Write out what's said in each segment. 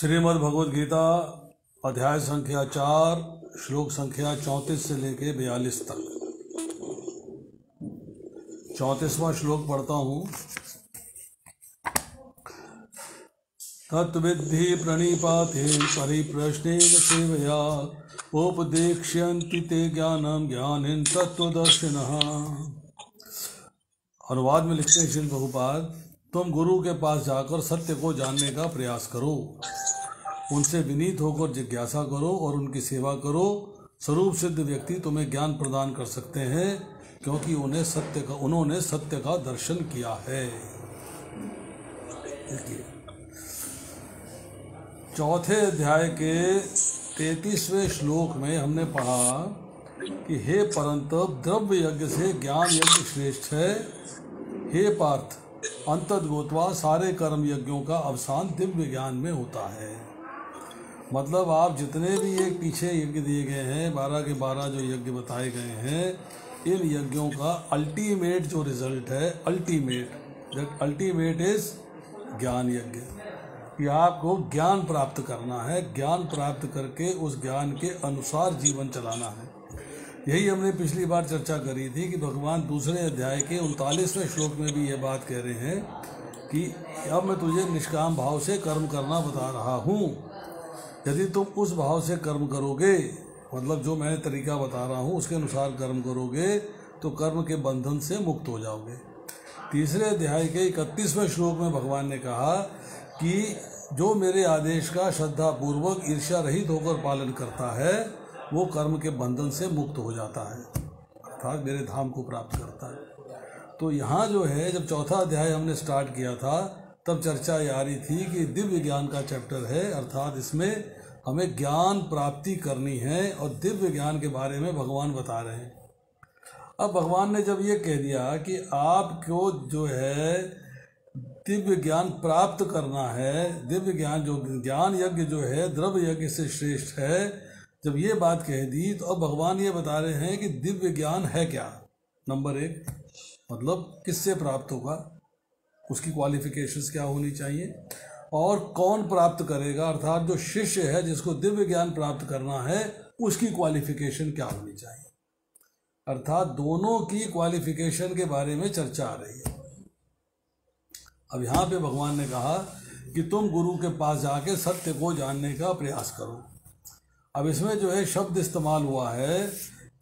श्रीमद् भगवद गीता अध्याय संख्या 4 श्लोक संख्या 34 से लेके 42 तक। 34वां श्लोक पढ़ता हूँ। तत्विद्धि प्रणिपाते परिप्रश्नेन सेवया उपदेक्ष्यन्ति ते ज्ञानम ज्ञानेन तत्वदर्शिनः। अनुवाद में लिखते हैं श्रील प्रभुपाद, तुम गुरु के पास जाकर सत्य को जानने का प्रयास करो, उनसे विनीत होकर जिज्ञासा करो और उनकी सेवा करो। स्वरूप सिद्ध व्यक्ति तुम्हें ज्ञान प्रदान कर सकते हैं, क्योंकि उन्होंने सत्य का दर्शन किया है। चौथे अध्याय के 33वें श्लोक में हमने पढ़ा कि हे परंतप, द्रव्य यज्ञ से ज्ञान यज्ञ श्रेष्ठ है। हे पार्थ, अंतर्गोत्वा सारे कर्म यज्ञों का अवसान दिव्य ज्ञान में होता है। मतलब आप जितने भी एक पीछे यज्ञ दिए गए हैं, 12 के 12 जो यज्ञ बताए गए हैं, इन यज्ञों का अल्टीमेट जो रिजल्ट है, अल्टीमेट इज ज्ञान यज्ञ, कि आपको ज्ञान प्राप्त करना है। ज्ञान प्राप्त करके उस ज्ञान के अनुसार जीवन चलाना है। यही हमने पिछली बार चर्चा करी थी कि भगवान दूसरे अध्याय के 39वें श्लोक में भी ये बात कह रहे हैं कि अब मैं तुझे निष्काम भाव से कर्म करना बता रहा हूँ। यदि तुम उस भाव से कर्म करोगे, मतलब जो मैंने तरीका बता रहा हूँ उसके अनुसार कर्म करोगे, तो कर्म के बंधन से मुक्त हो जाओगे। तीसरे अध्याय के 31वें श्लोक में भगवान ने कहा कि जो मेरे आदेश का श्रद्धा पूर्वक ईर्ष्या रहित होकर पालन करता है, वो कर्म के बंधन से मुक्त हो जाता है, अर्थात मेरे धाम को प्राप्त करता है। तो यहाँ जो है, जब चौथा अध्याय हमने स्टार्ट किया था, तब चर्चा ये आ रही थी कि दिव्य ज्ञान का चैप्टर है, अर्थात इसमें हमें ज्ञान प्राप्ति करनी है और दिव्य ज्ञान के बारे में भगवान बता रहे हैं। अब भगवान ने जब ये कह दिया कि आपको जो है दिव्य ज्ञान प्राप्त करना है, दिव्य ज्ञान जो ज्ञान यज्ञ जो है द्रव्य यज्ञ से श्रेष्ठ है, जब ये बात कह दी, तो अब भगवान ये बता रहे हैं कि दिव्य ज्ञान है क्या। नंबर 1, मतलब किससे प्राप्त होगा, उसकी क्वालिफिकेशंस क्या होनी चाहिए, और कौन प्राप्त करेगा, अर्थात जो शिष्य है जिसको दिव्य ज्ञान प्राप्त करना है, उसकी क्वालिफिकेशन क्या होनी चाहिए। अर्थात दोनों की क्वालिफिकेशन के बारे में चर्चा आ रही है। अब यहाँ पे भगवान ने कहा कि तुम गुरु के पास जाके सत्य को जानने का प्रयास करो। अब इसमें जो है शब्द इस्तेमाल हुआ है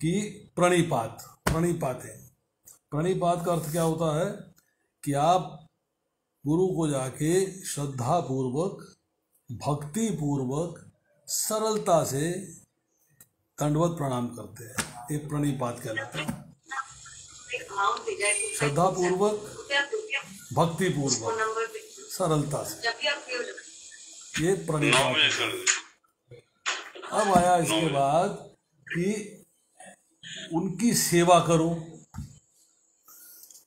कि प्रणिपात है। प्रणिपात का अर्थ क्या होता है कि आप गुरु को जाके श्रद्धा पूर्वक, भक्ति पूर्वक, सरलता से दंडवत प्रणाम करते हैं, एक प्रणिपात कहलाता है। श्रद्धा पूर्वक, भक्ति पूर्वक, सरलता से, ये प्रणिपात है। अब आया इसके बाद कि उनकी सेवा करो।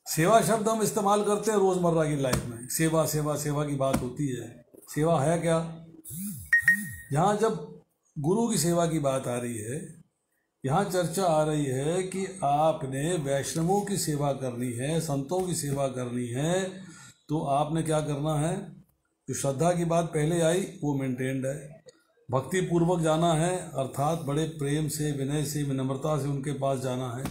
सेवा शब्द हम इस्तेमाल करते हैं रोजमर्रा की लाइफ में, सेवा सेवा सेवा की बात होती है। सेवा है क्या? यहाँ जब गुरु की सेवा की बात आ रही है, यहाँ चर्चा आ रही है कि आपने वैष्णवों की सेवा करनी है, संतों की सेवा करनी है, तो आपने क्या करना है? जो श्रद्धा की बात पहले आई वो मेंटेन्ड है। भक्ति पूर्वक जाना है, अर्थात बड़े प्रेम से, विनय से, विनम्रता से उनके पास जाना है।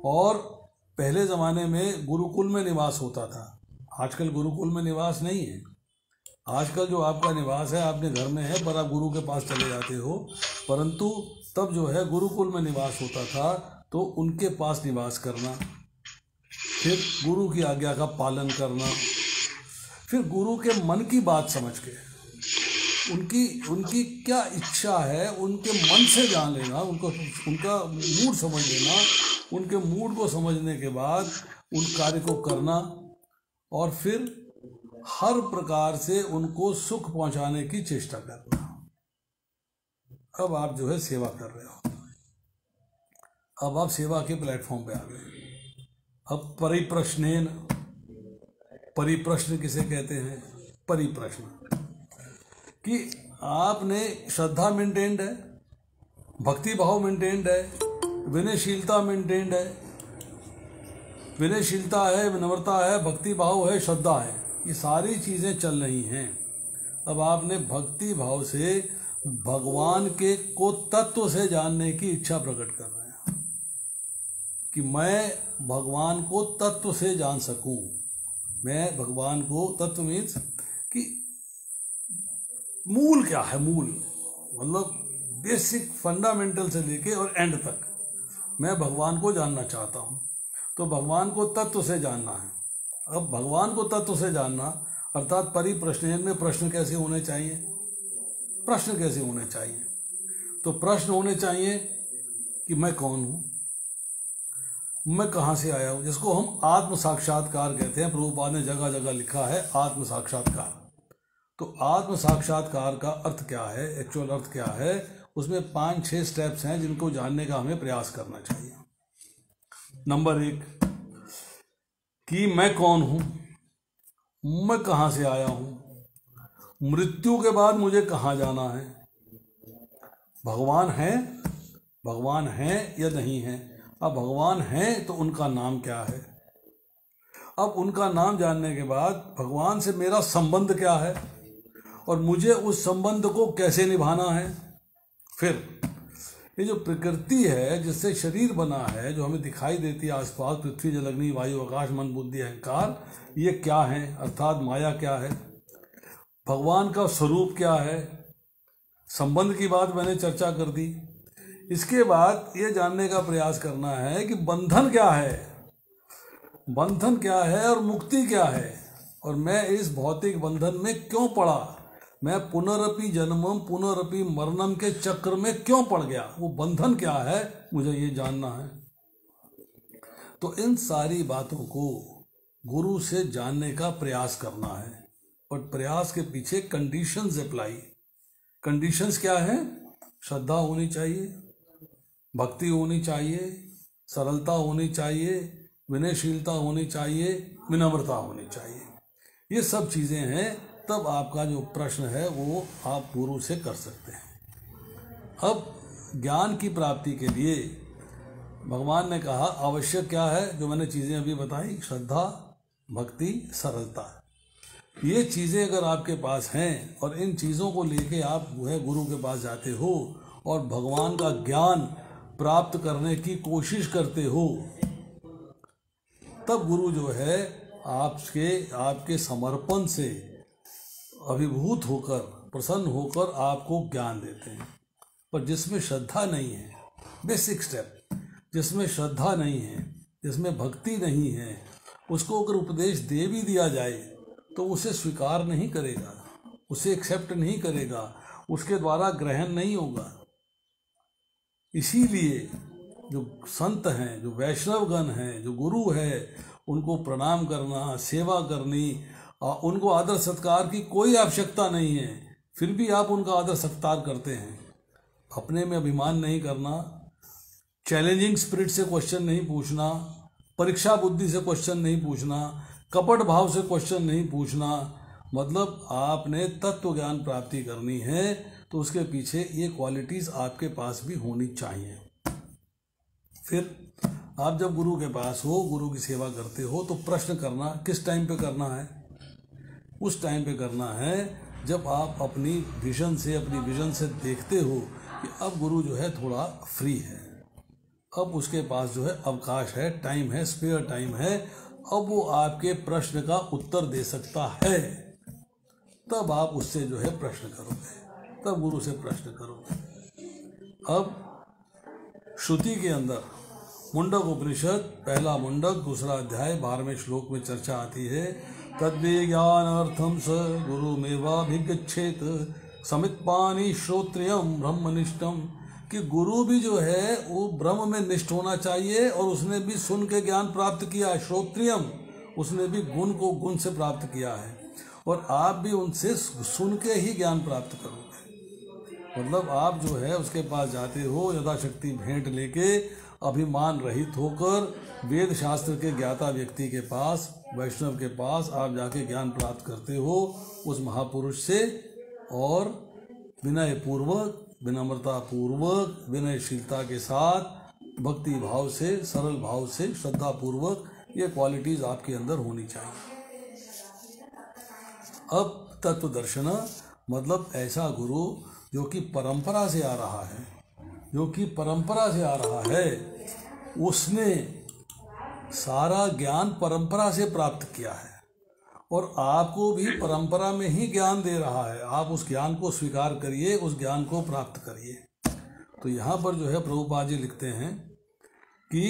और पहले ज़माने में गुरुकुल में निवास होता था, आजकल गुरुकुल में निवास नहीं है। आजकल जो आपका निवास है, आपने घर में है पर आप गुरु के पास चले जाते हो, परंतु तब जो है गुरुकुल में निवास होता था, तो उनके पास निवास करना, फिर गुरु की आज्ञा का पालन करना, फिर गुरु के मन की बात समझ के उनकी क्या इच्छा है, उनके मन से जान लेना, उनका मूड समझ लेना, उनके मूड को समझने के बाद उन कार्य को करना, और फिर हर प्रकार से उनको सुख पहुंचाने की चेष्टा करना। अब आप जो है सेवा कर रहे हो, अब आप सेवा के प्लेटफॉर्म पे आ गए। अब परिप्रश्न किसे कहते हैं? परिप्रश्न कि आपने श्रद्धा मेंटेन्ड है, भक्ति भाव मेंटेन्ड है, विनयशीलता मेंटेन्ड है, विनयशीलता है, विनम्रता है, भक्ति भाव है, श्रद्धा है, ये सारी चीज़ें चल रही हैं। अब आपने भक्ति भाव से भगवान के को तत्व से जानने की इच्छा प्रकट कर रहे हैं कि मैं भगवान को तत्व से जान सकूं। मैं भगवान को तत्व मीन्स कि मूल क्या है, मूल मतलब बेसिक फंडामेंटल से लेके और एंड तक मैं भगवान को जानना चाहता हूं। तो भगवान को तत्व से जानना है। अब भगवान को तत्व से जानना अर्थात परिप्रश्न में प्रश्न कैसे होने चाहिए, प्रश्न कैसे होने चाहिए। तो प्रश्न होने चाहिए कि मैं कौन हूं, मैं कहां से आया हूं, जिसको हम आत्म साक्षात्कार कहते हैं। प्रभुपाद ने जगह जगह लिखा है आत्म साक्षात्कार। तो आत्म साक्षात्कार का अर्थ क्या है, एक्चुअल अर्थ क्या है, उसमें 5-6 स्टेप्स हैं जिनको जानने का हमें प्रयास करना चाहिए। नंबर 1 कि मैं कौन हूं, मैं कहां से आया हूं, मृत्यु के बाद मुझे कहां जाना है, भगवान है या नहीं है। अब भगवान है तो उनका नाम क्या है। अब उनका नाम जानने के बाद भगवान से मेरा संबंध क्या है और मुझे उस संबंध को कैसे निभाना है। फिर ये जो प्रकृति है जिससे शरीर बना है, जो हमें दिखाई देती है आसपास, पृथ्वी जल अग्नि वायु आकाश मन बुद्धि अहंकार, ये क्या है अर्थात माया क्या है, भगवान का स्वरूप क्या है, संबंध की बात मैंने चर्चा कर दी। इसके बाद ये जानने का प्रयास करना है कि बंधन क्या है, बंधन क्या है और मुक्ति क्या है, और मैं इस भौतिक बंधन में क्यों पड़ा, मैं पुनरपि जन्मम पुनरपि मरणम के चक्र में क्यों पड़ गया, वो बंधन क्या है मुझे ये जानना है। तो इन सारी बातों को गुरु से जानने का प्रयास करना है। और प्रयास के पीछे कंडीशंस अप्लाई। कंडीशंस क्या है, श्रद्धा होनी चाहिए, भक्ति होनी चाहिए, सरलता होनी चाहिए, विनयशीलता होनी चाहिए, विनम्रता होनी चाहिए। ये सब चीज़ें हैं, तब आपका जो प्रश्न है वो आप गुरु से कर सकते हैं। अब ज्ञान की प्राप्ति के लिए भगवान ने कहा आवश्यक क्या है, जो मैंने चीज़ें अभी बताई, श्रद्धा भक्ति सरलता। ये चीज़ें अगर आपके पास हैं और इन चीज़ों को लेके आप जो है गुरु के पास जाते हो और भगवान का ज्ञान प्राप्त करने की कोशिश करते हो, तब गुरु जो है आपके समर्पण से अभिभूत होकर प्रसन्न होकर आपको ज्ञान देते हैं। पर जिसमें श्रद्धा नहीं है, बेसिक स्टेप, जिसमें श्रद्धा नहीं है, जिसमें भक्ति नहीं है, उसको अगर उपदेश दे भी दिया जाए तो उसे स्वीकार नहीं करेगा, उसे एक्सेप्ट नहीं करेगा, उसके द्वारा ग्रहण नहीं होगा। इसीलिए जो संत हैं, जो वैष्णवगण हैं, जो गुरु है, उनको प्रणाम करना, सेवा करनी, उनको आदर सत्कार की कोई आवश्यकता नहीं है, फिर भी आप उनका आदर सत्कार करते हैं। अपने में अभिमान नहीं करना, चैलेंजिंग स्पिरिट से क्वेश्चन नहीं पूछना, परीक्षा बुद्धि से क्वेश्चन नहीं पूछना, कपट भाव से क्वेश्चन नहीं पूछना। मतलब आपने तत्व ज्ञान प्राप्ति करनी है तो उसके पीछे ये क्वालिटीज़ आपके पास भी होनी चाहिए। फिर आप जब गुरु के पास हो, गुरु की सेवा करते हो, तो प्रश्न करना किस टाइम पे करना है, उस टाइम पे करना है जब आप अपनी विजन से देखते हो कि अब गुरु जो है थोड़ा फ्री है, अब उसके पास जो है अवकाश है, टाइम है, स्पेयर टाइम है, अब वो आपके प्रश्न का उत्तर दे सकता है, तब आप उससे जो है प्रश्न करोगे, तब गुरु से प्रश्न करोगे। अब श्रुति के अंदर मुंडक उपनिषद पहला मुंडक दूसरा अध्याय 12वें श्लोक में चर्चा आती है, तद्विज्ञानार्थं स गुरुमेवाभिगच्छेत समित्पानि श्रोत्रियम ब्रह्मनिष्ठम, कि गुरु भी जो है वो ब्रह्म में निष्ठ होना चाहिए और उसने भी सुन के ज्ञान प्राप्त किया है, श्रोत्रियम, उसने भी गुण को गुण से प्राप्त किया है, और आप भी उनसे सुन के ही ज्ञान प्राप्त करोगे। मतलब आप जो है उसके पास जाते हो यथाशक्ति भेंट लेके, अभिमान रहित होकर, वेद शास्त्र के ज्ञाता व्यक्ति के पास, वैष्णव के पास आप जाके ज्ञान प्राप्त करते हो उस महापुरुष से, और विनय पूर्वक, विनम्रता पूर्वक, विनयशीलता के साथ, भक्ति भाव से, सरल भाव से, श्रद्धा पूर्वक, ये क्वालिटीज आपके अंदर होनी चाहिए। अब तत्व दर्शन, मतलब ऐसा गुरु जो कि परंपरा से आ रहा है, जो कि परंपरा से आ रहा है, उसने सारा ज्ञान परंपरा से प्राप्त किया है और आपको भी परंपरा में ही ज्ञान दे रहा है। आप उस ज्ञान को स्वीकार करिए, उस ज्ञान को प्राप्त करिए। तो यहाँ पर जो है प्रभुपाद जी लिखते हैं कि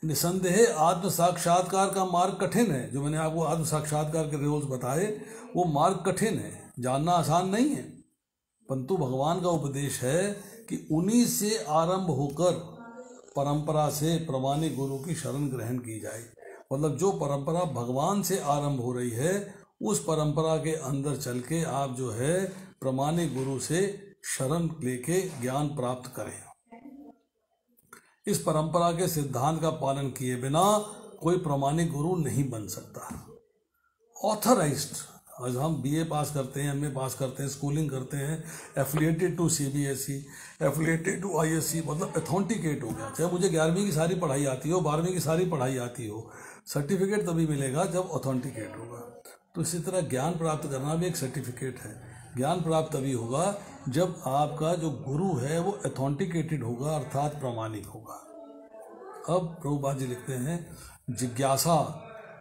निसंदेह आत्म साक्षात्कार का मार्ग कठिन है। जो मैंने आपको आत्म साक्षात्कार के रूल्स बताए वो मार्ग कठिन है, जानना आसान नहीं है, परंतु भगवान का उपदेश है कि उन्हीं से आरंभ होकर परंपरा से प्रमाणिक गुरु की शरण ग्रहण की जाए। मतलब जो परंपरा भगवान से आरंभ हो रही है उस परंपरा के अंदर चल के आप जो है प्रमाणिक गुरु से शरण लेके ज्ञान प्राप्त करें। इस परंपरा के सिद्धांत का पालन किए बिना कोई प्रमाणिक गुरु नहीं बन सकता। ऑथराइज्ड, आज हम बीए पास करते हैं, एमए पास करते हैं, स्कूलिंग करते हैं, affiliated to CBSE, affiliated to ISC, मतलब अथेंटिकेट हो गया। चाहे मुझे 11वीं की सारी पढ़ाई आती हो, 12वीं की सारी पढ़ाई आती हो, सर्टिफिकेट तभी मिलेगा जब ऑथेंटिकेट होगा। तो इसी तरह ज्ञान प्राप्त करना भी एक सर्टिफिकेट है। ज्ञान प्राप्त तभी होगा जब आपका जो गुरु है वो अथेंटिकेटेड होगा, अर्थात प्रामाणिक होगा। अब प्रभुपाद जी लिखते हैं जिज्ञासा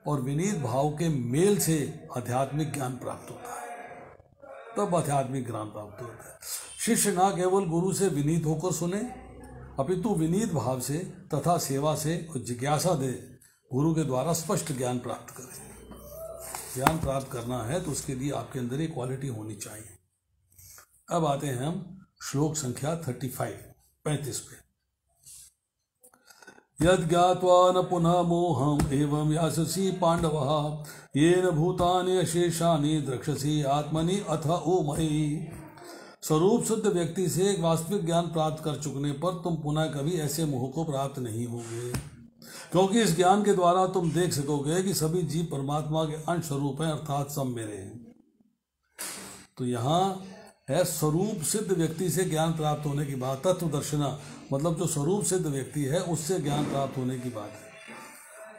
और विनीत भाव के मेल से आध्यात्मिक ज्ञान प्राप्त होता है, तब आध्यात्मिक ज्ञान प्राप्त होता है। शिष्य ना केवल गुरु से विनीत होकर सुने, अपितु विनीत भाव से तथा सेवा से और जिज्ञासा दे गुरु के द्वारा स्पष्ट ज्ञान प्राप्त करें। ज्ञान प्राप्त करना है तो उसके लिए आपके अंदर ये क्वालिटी होनी चाहिए। अब आते हैं हम श्लोक संख्या 35 पे। यद ज्ञात्वा न पुनः मोहम एवं याससी पांडवः येन भूतानि अशेषानि द्रक्षसी आत्मनि अथ ओमयि। स्वरूप शुद्ध व्यक्ति से एक वास्तविक ज्ञान प्राप्त कर चुकने पर तुम पुनः कभी ऐसे मोह को प्राप्त नहीं होगे, क्योंकि इस ज्ञान के द्वारा तुम देख सकोगे कि सभी जीव परमात्मा के अंश स्वरूप हैं, अर्थात सब मेरे हैं। तो यहाँ है स्वरूप सिद्ध व्यक्ति से ज्ञान प्राप्त होने की बात। तत्व दर्शना मतलब जो स्वरूप सिद्ध व्यक्ति है उससे ज्ञान प्राप्त होने की बात है।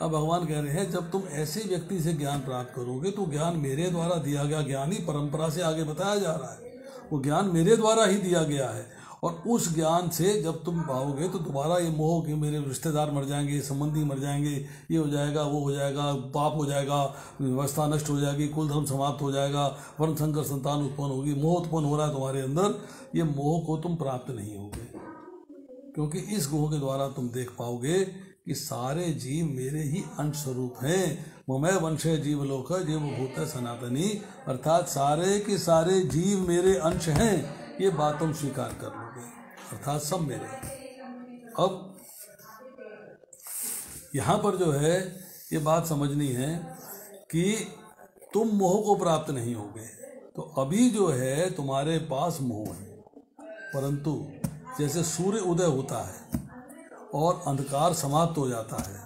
अब भगवान कह रहे हैं जब तुम ऐसे व्यक्ति से ज्ञान प्राप्त करोगे तो ज्ञान मेरे द्वारा दिया गया ज्ञान ही परंपरा से आगे बताया जा रहा है, वो ज्ञान मेरे द्वारा ही दिया गया है। और उस ज्ञान से जब तुम पाओगे तो दोबारा ये मोह कि मेरे रिश्तेदार मर जाएंगे, संबंधी मर जाएंगे, ये हो जाएगा, वो हो जाएगा, पाप हो जाएगा, व्यवस्था नष्ट हो जाएगी, कुल धर्म समाप्त हो जाएगा, वर्ण संकर संतान उत्पन्न होगी, मोह उत्पन्न हो रहा है तुम्हारे अंदर, ये मोह को तुम प्राप्त नहीं होगे। क्योंकि इस मोह के द्वारा तुम देख पाओगे कि सारे जीव मेरे ही अंश स्वरूप हैं। ममय वंशे जीवलोक जीवभूत सनातनी, अर्थात सारे के सारे जीव मेरे अंश हैं, ये बात तुम स्वीकार कर लोगे, अर्थात सब मेरे। अब यहाँ पर जो है ये बात समझनी है कि तुम मोह को प्राप्त नहीं होगे। तो अभी जो है तुम्हारे पास मोह है, परंतु जैसे सूर्य उदय होता है और अंधकार समाप्त हो जाता है,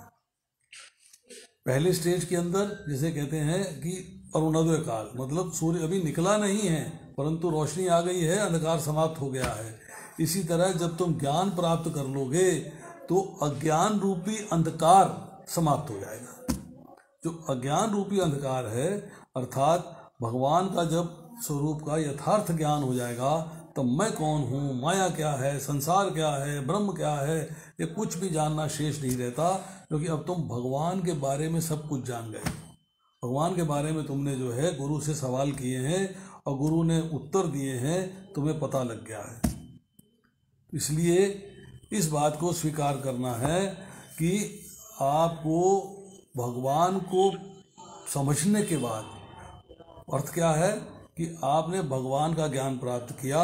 पहले स्टेज के अंदर जिसे कहते हैं कि अरुणोदय काल, मतलब सूर्य अभी निकला नहीं है परंतु रोशनी आ गई है, अंधकार समाप्त हो गया है। इसी तरह जब तुम ज्ञान प्राप्त कर लोगे तो अज्ञान रूपी अंधकार समाप्त हो जाएगा। जो अज्ञान रूपी अंधकार है अर्थात भगवान का जब स्वरूप का यथार्थ ज्ञान हो जाएगा तब मैं कौन हूँ, माया क्या है, संसार क्या है, ब्रह्म क्या है, ये कुछ भी जानना शेष नहीं रहता, क्योंकि अब तुम भगवान के बारे में सब कुछ जान गए। भगवान के बारे में तुमने जो है गुरु से सवाल किए हैं और गुरु ने उत्तर दिए हैं, तुम्हें पता लग गया है। इसलिए इस बात को स्वीकार करना है कि आपको भगवान को समझने के बाद अर्थ क्या है कि आपने भगवान का ज्ञान प्राप्त किया,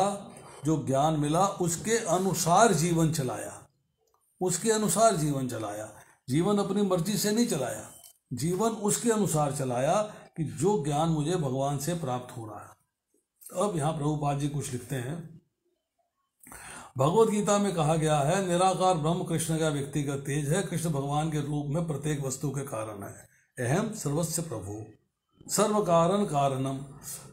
जो ज्ञान मिला उसके अनुसार जीवन चलाया, उसके अनुसार जीवन चलाया, जीवन अपनी मर्जी से नहीं चलाया, जीवन उसके अनुसार चलाया कि जो ज्ञान मुझे भगवान से प्राप्त हो रहा है। अब यहाँ प्रभुपाद जी कुछ लिखते हैं। भगवद गीता में कहा गया है निराकार ब्रह्म कृष्ण का व्यक्तिगत तेज है, कृष्ण भगवान के रूप में प्रत्येक वस्तु के कारण है। अहम सर्वस्य प्रभु सर्व कारण कारणम।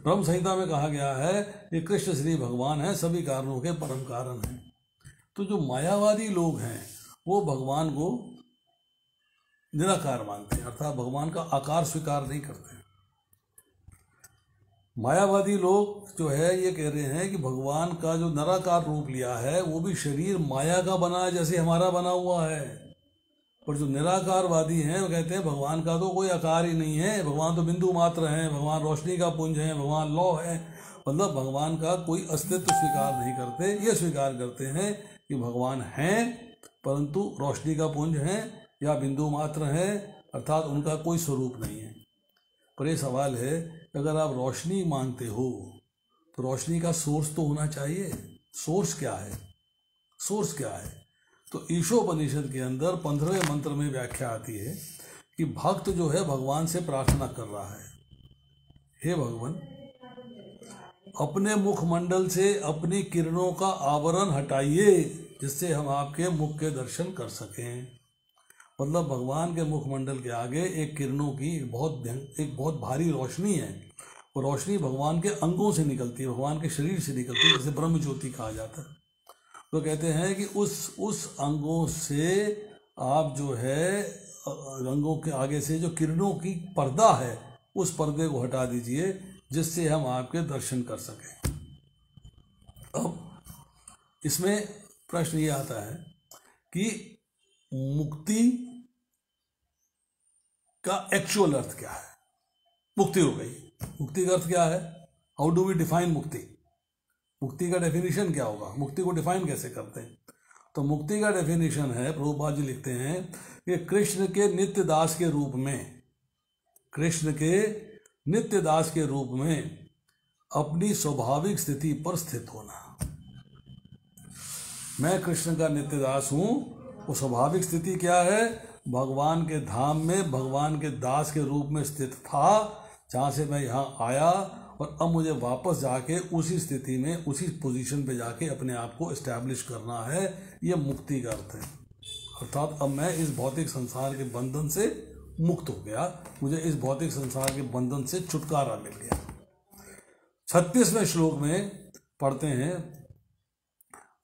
ब्रह्म संहिता में कहा गया है कि कृष्ण श्री भगवान है, सभी कारणों के परम कारण हैं। तो जो मायावादी लोग हैं वो भगवान को निराकार मानते हैं, अर्थात भगवान का आकार स्वीकार नहीं करते। मायावादी लोग जो है ये कह रहे हैं कि भगवान का जो निराकार रूप लिया है वो भी शरीर माया का बना है, जैसे हमारा बना हुआ है। पर जो निराकारवादी हैं वो कहते हैं भगवान का तो कोई आकार ही नहीं है, भगवान तो बिंदु मात्र हैं, भगवान रोशनी का पुंज है, भगवान लौ है। मतलब भगवान का कोई अस्तित्व स्वीकार नहीं करते, ये स्वीकार करते हैं कि भगवान हैं परंतु रोशनी का पुंज हैं या बिंदु मात्र हैं, अर्थात उनका कोई स्वरूप नहीं है। पर ये सवाल है, अगर आप रोशनी मानते हो तो रोशनी का सोर्स तो होना चाहिए। सोर्स क्या है? सोर्स क्या है? तो ईशोपनिषद के अंदर 15वें मंत्र में व्याख्या आती है कि भक्त जो है भगवान से प्रार्थना कर रहा है, हे भगवान अपने मुखमंडल से अपनी किरणों का आवरण हटाइए जिससे हम आपके मुख के दर्शन कर सकें। मतलब भगवान के मुखमंडल के आगे एक किरणों की एक बहुत भारी रोशनी है। वो रोशनी भगवान के अंगों से निकलती है, भगवान के शरीर से निकलती है, जिसे ब्रह्म ज्योति कहा जाता है। तो कहते हैं कि उस अंगों से आप जो है अंगों के आगे से जो किरणों की पर्दा है उस पर्दे को हटा दीजिए जिससे हम आपके दर्शन कर सकें। अब इसमें प्रश्न ये आता है कि मुक्ति का एक्चुअल अर्थ क्या है? मुक्ति हो गई, मुक्ति का अर्थ क्या है? हाउ डू वी डिफाइन मुक्ति? मुक्ति का डेफिनेशन क्या होगा? मुक्ति को डिफाइन कैसे करते हैं? तो मुक्ति का डेफिनेशन है, प्रभुपाद जी लिखते हैं कि कृष्ण के नित्य दास के रूप में, कृष्ण के नित्य दास के रूप में अपनी स्वाभाविक स्थिति पर स्थित होना। मैं कृष्ण का नित्य दास हूं, वो स्वाभाविक स्थिति क्या है? भगवान के धाम में भगवान के दास के रूप में स्थित था, जहाँ से मैं यहाँ आया, और अब मुझे वापस जाके उसी स्थिति में उसी पोजीशन पे जाके अपने आप को एस्टैब्लिश करना है। ये मुक्ति का अर्थ है। अर्थात अब मैं इस भौतिक संसार के बंधन से मुक्त हो गया, मुझे इस भौतिक संसार के बंधन से छुटकारा मिल गया। 36वें श्लोक में पढ़ते हैं,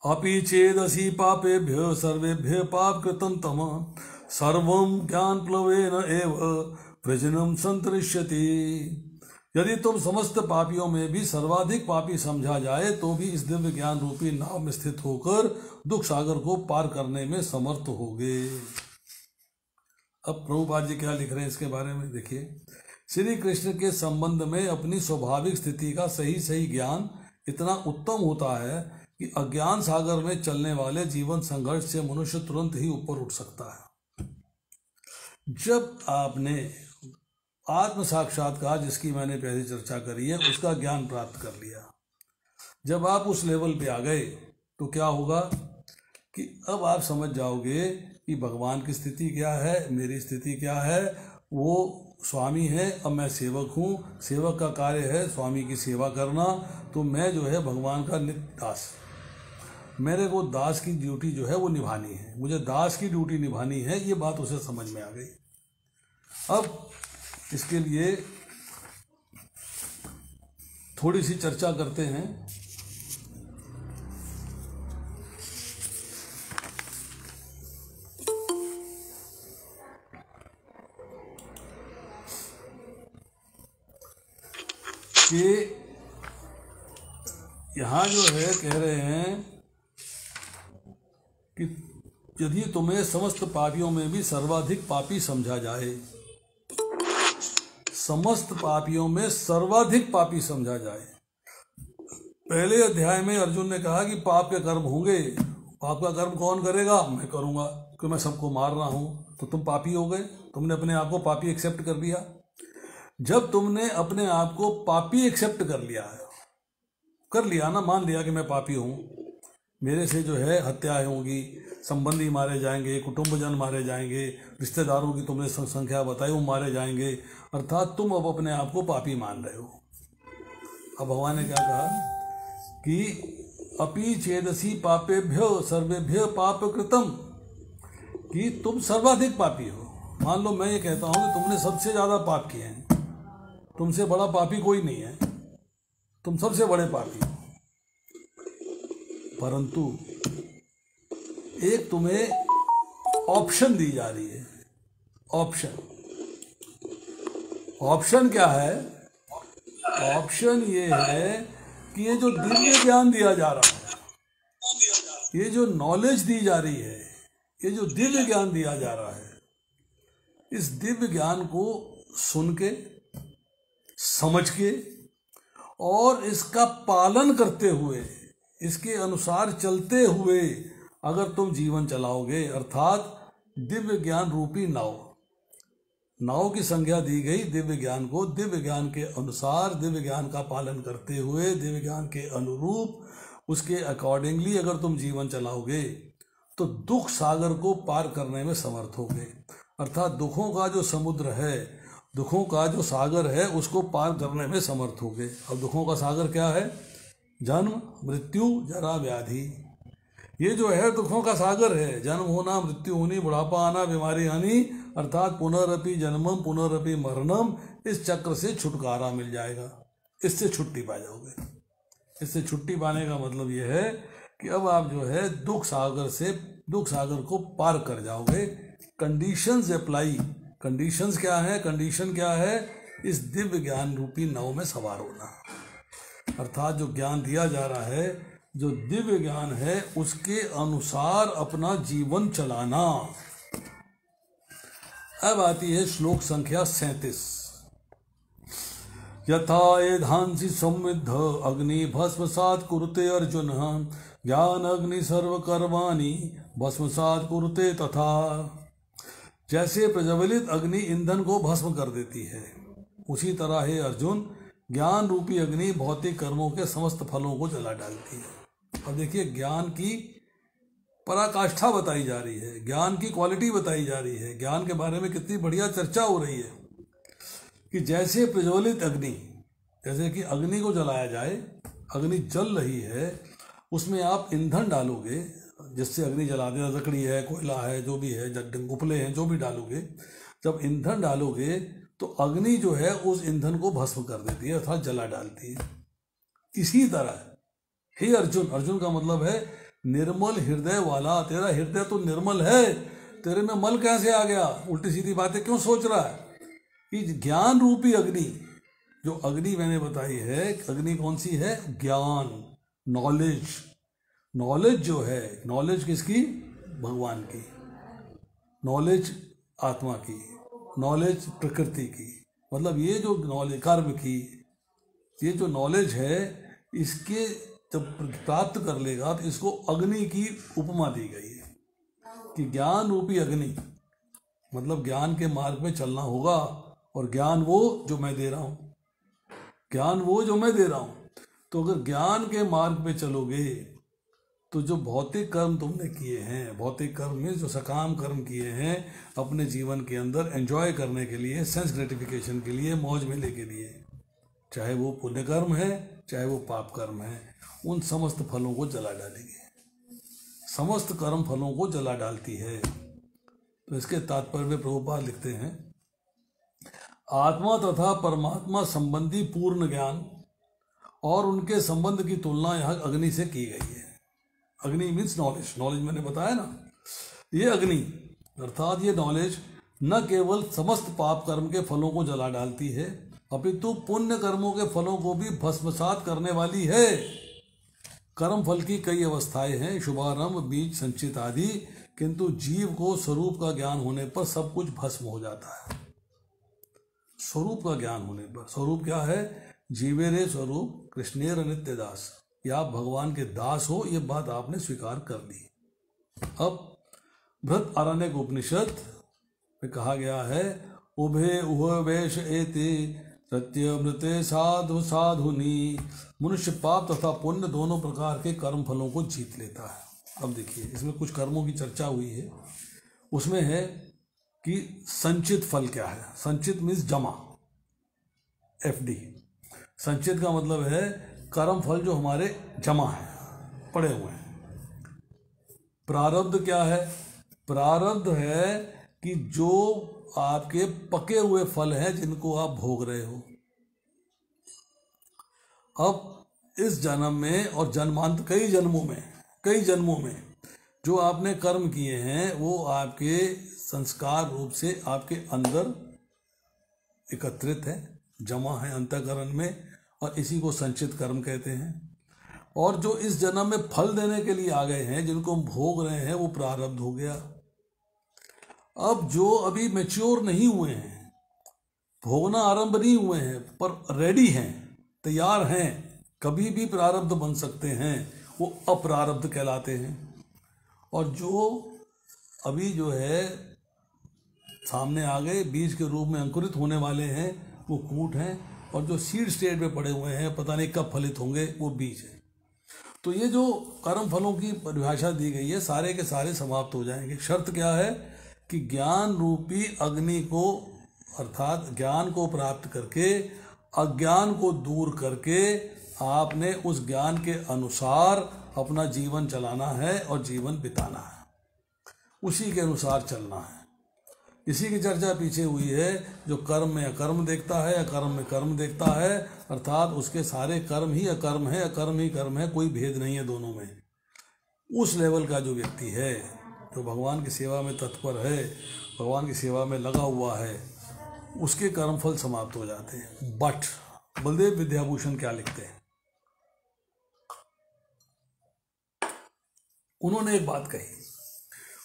अपि चेदसि पापेभ्य सर्वेभ्य पाप कृतं तम सर्वं ज्ञान प्लवेन एव वृजनम संतरिष्यति। यदि तुम समस्त पापियों में भी सर्वाधिक पापी समझा जाए तो भी इस दिव्य ज्ञान रूपी नाव में स्थित होकर दुख सागर को पार करने में समर्थ होगे। अब प्रभुपाद जी क्या लिख रहे हैं इसके बारे में देखिए। श्री कृष्ण के संबंध में अपनी स्वाभाविक स्थिति का सही ज्ञान इतना उत्तम होता है कि अज्ञान सागर में चलने वाले जीवन संघर्ष से मनुष्य तुरंत ही ऊपर उठ सकता है। जब आपने आत्म साक्षात्कार, जिसकी मैंने पहले चर्चा करी है, उसका ज्ञान प्राप्त कर लिया, जब आप उस लेवल पे आ गए तो क्या होगा कि अब आप समझ जाओगे कि भगवान की स्थिति क्या है, मेरी स्थिति क्या है। वो स्वामी है, अब मैं सेवक हूँ, सेवक का कार्य है स्वामी की सेवा करना। तो मैं जो है भगवान का नित्य दास, मेरे को दास की ड्यूटी जो है वो निभानी है, मुझे दास की ड्यूटी निभानी है। ये बात उसे समझ में आ गई। अब इसके लिए थोड़ी सी चर्चा करते हैं। कि यहाँ जो है कह रहे हैं कि यदि तुम्हें समस्त पापियों में भी सर्वाधिक पापी समझा जाए, समस्त पापियों में सर्वाधिक पापी समझा जाए। पहले अध्याय में अर्जुन ने कहा कि पाप के कर्म होंगे, पाप का कर्म कौन करेगा? मैं करूंगा, क्योंकि मैं सबको मार रहा हूं। तो तुम पापी हो गए, तुमने अपने आप को पापी एक्सेप्ट कर लिया। जब तुमने अपने आप को पापी एक्सेप्ट कर लिया ना, मान लिया कि मैं पापी हूं, मेरे से जो है हत्याएं होंगी, संबंधी मारे जाएंगे, कुटुंबजन मारे जाएंगे, रिश्तेदारों की तुमने संख्या बताई वो मारे जाएंगे, अर्थात तुम अब अपने आप को पापी मान रहे हो। अब भगवान ने क्या कहा कि अपि चेदसि पापेभ्यो सर्वेभ्यो पाप कृतम, कि तुम सर्वाधिक पापी हो। मान लो मैं ये कहता हूं कि तुमने सबसे ज्यादा पाप किए हैं, तुमसे बड़ा पापी कोई नहीं है, तुम सबसे बड़े पापी हो। परंतु एक तुम्हें ऑप्शन दी जा रही है। ऑप्शन क्या है ऑप्शन ये है कि ये जो दिव्य ज्ञान दिया जा रहा है, ये जो नॉलेज दी जा रही है, ये जो दिव्य ज्ञान दिया जा रहा है, इस दिव्य ज्ञान को सुन के, समझ के और इसका पालन करते हुए, इसके अनुसार चलते हुए अगर तुम जीवन चलाओगे, अर्थात दिव्य ज्ञान रूपी नाव की संज्ञा दी गई दिव्य ज्ञान को, दिव्य ज्ञान के अनुसार, दिव्य ज्ञान का पालन करते हुए, दिव्य ज्ञान के अनुरूप, उसके अकॉर्डिंगली अगर तुम जीवन चलाओगे तो दुख सागर को पार करने में समर्थ होगे। अर्थात दुखों का जो समुद्र है, दुखों का जो सागर है, उसको पार करने में समर्थ होगे। अब दुखों का सागर क्या है? जन्म, मृत्यु, जरा, व्याधि। ये जो है दुखों का सागर है। जन्म होना, मृत्यु होनी, बुढ़ापा आना, बीमारी आनी, अर्थात पुनरअपि जन्मम पुनरअपि मरणम। इस चक्र से छुटकारा मिल जाएगा, इससे छुट्टी पा जाओगे। इससे छुट्टी पाने का मतलब ये है कि अब आप जो है दुख सागर को पार कर जाओगे। Conditions apply. कंडीशंस क्या है? कंडीशन क्या है? इस दिव्य ज्ञान रूपी नाव में सवार होना। अर्थात जो ज्ञान दिया जा रहा है, जो दिव्य ज्ञान है, उसके अनुसार अपना जीवन चलाना। अब आती है श्लोक संख्या 37। यथा एधांसि संविद्ध अग्नि भस्मसात् कुरुते अर्जुन ज्ञान अग्नि सर्व कर्माणि भस्मसात् कुरुते तथा। जैसे प्रज्वलित अग्नि ईंधन को भस्म कर देती है, उसी तरह है अर्जुन, ज्ञान रूपी अग्नि भौतिक कर्मों के समस्त फलों को जला डालती है। अब देखिए, ज्ञान की पराकाष्ठा बताई जा रही है, ज्ञान की क्वालिटी बताई जा रही है, ज्ञान के बारे में कितनी बढ़िया चर्चा हो रही है कि जैसे प्रज्वलित अग्नि, जैसे कि अग्नि को जलाया जाए, अग्नि जल रही है, उसमें आप ईंधन डालोगे जिससे अग्नि जला देना, लकड़ी है, कोयला है, जो भी है, उपले हैं, जो भी डालोगे, जब ईंधन डालोगे तो अग्नि जो है उस ईंधन को भस्म कर देती है, अर्थात जला डालती है। इसी तरह हे अर्जुन, अर्जुन का मतलब है निर्मल हृदय वाला, तेरा हृदय तो निर्मल है, तेरे में मल कैसे आ गया? उल्टी सीधी बातें क्यों सोच रहा है? कि ज्ञान रूपी अग्नि, जो अग्नि मैंने बताई है, अग्नि कौन सी है? ज्ञान, नॉलेज। नॉलेज जो है, नॉलेज किसकी? भगवान की। नॉलेज आत्मा की, नॉलेज प्रकृति की। मतलब ये जो नॉलेज कर्म की, ये जो नॉलेज है, इसके जब प्राप्त कर लेगा तो इसको अग्नि की उपमा दी गई है कि ज्ञान रूपी अग्नि, मतलब ज्ञान के मार्ग में चलना होगा। और ज्ञान वो जो मैं दे रहा हूँ, ज्ञान वो जो मैं दे रहा हूँ। तो अगर ज्ञान के मार्ग पे चलोगे तो जो भौतिक कर्म तुमने किए हैं, भौतिक कर्म में जो सकाम कर्म किए हैं अपने जीवन के अंदर एंजॉय करने के लिए, सेंस ग्रेटिफिकेशन के लिए, मौज मेले के लिए, चाहे वो पुण्य कर्म है चाहे वो पाप कर्म है, उन समस्त फलों को जला डालेगी। समस्त कर्म फलों को जला डालती है। तो इसके तात्पर्य में प्रभुपाद लिखते हैं, आत्मा तथा परमात्मा संबंधी पूर्ण ज्ञान और उनके संबंध की तुलना यहाँ अग्नि से की गई है। अग्नि मीन्स नॉलेज। नॉलेज मैंने बताया ना, ये अग्नि अर्थात ये नॉलेज न केवल समस्त पाप कर्म के फलों को जला डालती है, अपितु पुण्य कर्मों के फलों को भी भस्मसात करने वाली है। कर्म फल की कई अवस्थाएं हैं, शुभारंभ, बीज, संचित आदि, किंतु जीव को स्वरूप का ज्ञान होने पर सब कुछ भस्म हो जाता है। स्वरूप का ज्ञान होने पर, स्वरूप क्या है? जीवेरे स्वरूप कृष्णेर नित्य दास, या आप भगवान के दास हो, ये बात आपने स्वीकार कर ली। अब बृहत आरण्यक उपनिषद में कहा गया है, उभे उह वेश एते सत्य मृते साधु साधुनी। मनुष्य पाप तथा पुण्य दोनों प्रकार के कर्म फलों को जीत लेता है। अब देखिए, इसमें कुछ कर्मों की चर्चा हुई है। उसमें है कि संचित फल क्या है? संचित मीन्स जमा, FD। संचित का मतलब है कर्म फल जो हमारे जमा है, पड़े हुए हैं। प्रारब्ध क्या है? प्रारब्ध है कि जो आपके पके हुए फल हैं जिनको आप भोग रहे हो। अब इस जन्म में और जन्मांत कई जन्मों में जो आपने कर्म किए हैं वो आपके संस्कार रूप से आपके अंदर एकत्रित है, जमा है अंतःकरण में, और इसी को संचित कर्म कहते हैं। और जो इस जन्म में फल देने के लिए आ गए हैं, जिनको हम भोग रहे हैं, वो प्रारब्ध हो गया। अब जो अभी मैच्योर नहीं हुए हैं, भोगना आरंभ नहीं हुए हैं, पर रेडी हैं, तैयार हैं, कभी भी प्रारब्ध बन सकते हैं, वो अप्रारब्ध कहलाते हैं। और जो अभी जो है सामने आ गए, बीज के रूप में अंकुरित होने वाले हैं, वो कूट हैं। और जो सीड स्टेज में पड़े हुए हैं, पता नहीं कब फलित होंगे, वो बीज है। तो ये जो कर्म फलों की परिभाषा दी गई है, सारे के सारे समाप्त हो जाएंगे। शर्त क्या है कि ज्ञान रूपी अग्नि को, अर्थात ज्ञान को प्राप्त करके अज्ञान को दूर करके आपने उस ज्ञान के अनुसार अपना जीवन चलाना है और जीवन बिताना है, उसी के अनुसार चलना है। इसी की चर्चा पीछे हुई है। जो कर्म में अकर्म देखता है, अकर्म में कर्म देखता है, अर्थात उसके सारे कर्म ही अकर्म है, अकर्म ही कर्म है, कोई भेद नहीं है दोनों में। उस लेवल का जो व्यक्ति है, जो भगवान की सेवा में तत्पर है, भगवान की सेवा में लगा हुआ है, उसके कर्मफल समाप्त हो जाते हैं। बट बलदेव विद्याभूषण क्या लिखते हैं? उन्होंने एक बात कही।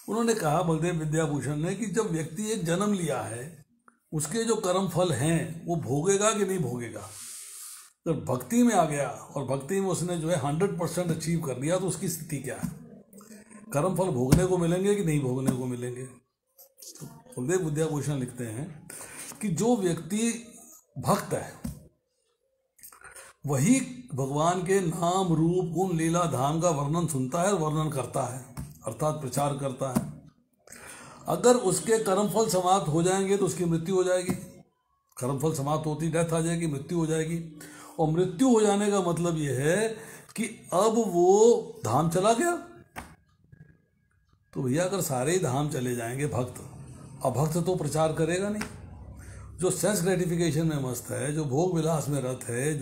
उन्होंने कहा, बलदेव विद्याभूषण ने, कि जब व्यक्ति एक जन्म लिया है, उसके जो कर्म फल हैं वो भोगेगा कि नहीं भोगेगा। जब भक्ति में आ गया और भक्ति में उसने जो है 100% अचीव कर लिया, तो उसकी स्थिति क्या है? कर्म फल भोगने को मिलेंगे कि नहीं भोगने को मिलेंगे? तो बलदेव विद्याभूषण लिखते हैं कि जो व्यक्ति भक्त है, वही भगवान के नाम रूप गुण लीला धाम का वर्णन सुनता है और वर्णन करता है, अर्थात प्रचार करता है। अगर उसके कर्मफल समाप्त हो जाएंगे तो उसकी मृत्यु हो जाएगी। कर्मफल समाप्त होती डेथ आ जाएगी, मृत्यु हो जाएगी। और मृत्यु हो जाने का मतलब यह है कि अब वो धाम चला गया। तो भैया अगर सारे ही धाम चले जाएंगे भक्त, अभक्त तो प्रचार करेगा नहीं। जो सेंस ग्रेटिफिकेशन में मस्त है, जो भोग विलास में रत है,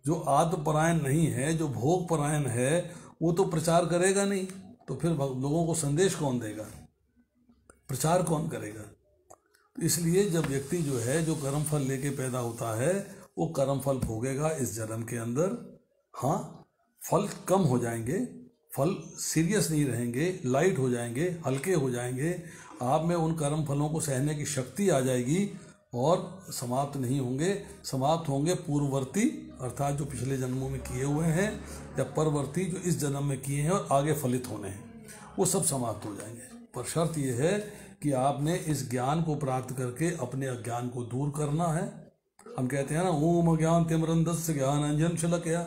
जो आत्मपरायण नहीं है, जो भोग परायण है, वो तो प्रचार करेगा नहीं। तो फिर लोगों को संदेश कौन देगा, प्रचार कौन करेगा? तो इसलिए जब व्यक्ति जो है, जो कर्मफल लेके पैदा होता है, वो कर्मफल भोगेगा इस जन्म के अंदर। हाँ, फल कम हो जाएंगे, फल सीरियस नहीं रहेंगे, लाइट हो जाएंगे, हल्के हो जाएंगे। आप में उन कर्म फलों को सहने की शक्ति आ जाएगी और समाप्त नहीं होंगे। समाप्त होंगे पूर्ववर्ती, अर्थात जो पिछले जन्मों में किए हुए हैं, या परवर्ती जो इस जन्म में किए हैं और आगे फलित होने हैं, वो सब समाप्त हो जाएंगे। पर शर्त यह है कि आपने इस ज्ञान को प्राप्त करके अपने अज्ञान को दूर करना है। हम कहते हैं ना, ओम अज्ञान तिमिरंधस्य ज्ञानांजन शलाकया,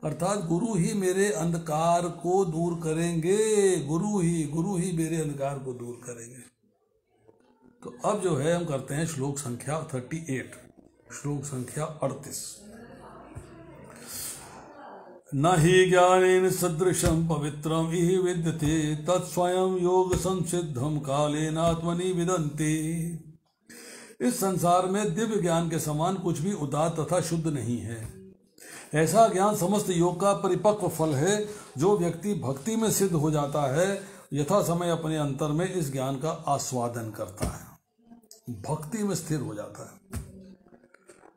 अर्थात गुरु ही मेरे अंधकार को दूर करेंगे, गुरु ही मेरे अंधकार को दूर करेंगे। तो अब जो है हम करते हैं श्लोक संख्या 38, श्लोक संख्या 38। न हि ज्ञानेन सदृशं पवित्रम इह विद्यते तत्स्वयं योग संसिद्धम कालेन आत्मनि विदन्ति। इस संसार में दिव्य ज्ञान के समान कुछ भी उदात्त तथा शुद्ध नहीं है। ऐसा ज्ञान समस्त योग का परिपक्व फल है। जो व्यक्ति भक्ति में सिद्ध हो जाता है, यथा समय अपने अंतर में इस ज्ञान का आस्वादन करता है, भक्ति में स्थिर हो जाता है।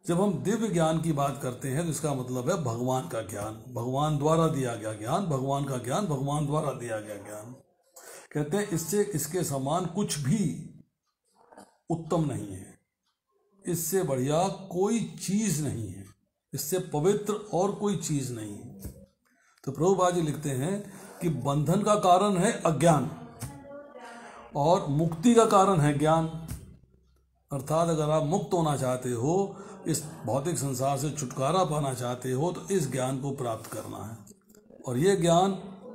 जब हम दिव्य ज्ञान की बात करते हैं तो इसका मतलब है भगवान का ज्ञान, भगवान द्वारा दिया गया ज्ञान, भगवान का ज्ञान, भगवान द्वारा दिया गया ज्ञान। कहते हैं इससे इसके समान कुछ भी उत्तम नहीं है, इससे बढ़िया कोई चीज नहीं है, इससे पवित्र और कोई चीज नहीं है। तो प्रभुपाद जी लिखते हैं कि बंधन का कारण है अज्ञान और मुक्ति का कारण है ज्ञान। अर्थात अगर आप मुक्त होना चाहते हो, इस भौतिक संसार से छुटकारा पाना चाहते हो, तो इस ज्ञान को प्राप्त करना है। और ये ज्ञान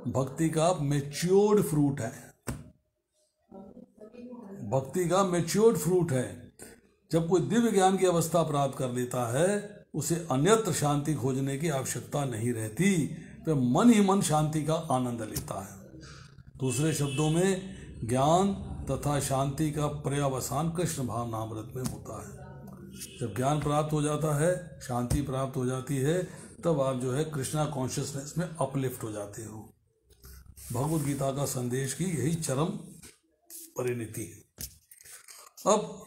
भक्ति का मैच्योर्ड फ्रूट है, भक्ति का मैच्योर्ड फ्रूट है। जब कोई दिव्य ज्ञान की अवस्था प्राप्त कर लेता है, उसे अन्यत्र शांति खोजने की आवश्यकता नहीं रहती, वह मन ही मन शांति का आनंद लेता है। दूसरे शब्दों में, ज्ञान तथा शांति का पर्यावसान कृष्ण भावनामृत में होता है। जब ज्ञान प्राप्त हो जाता है, शांति प्राप्त हो जाती है, तब आप जो है कृष्णा कॉन्शियसनेस में अपलिफ्ट हो जाते हो। भगवद गीता का संदेश की यही चरम परिणति है। अब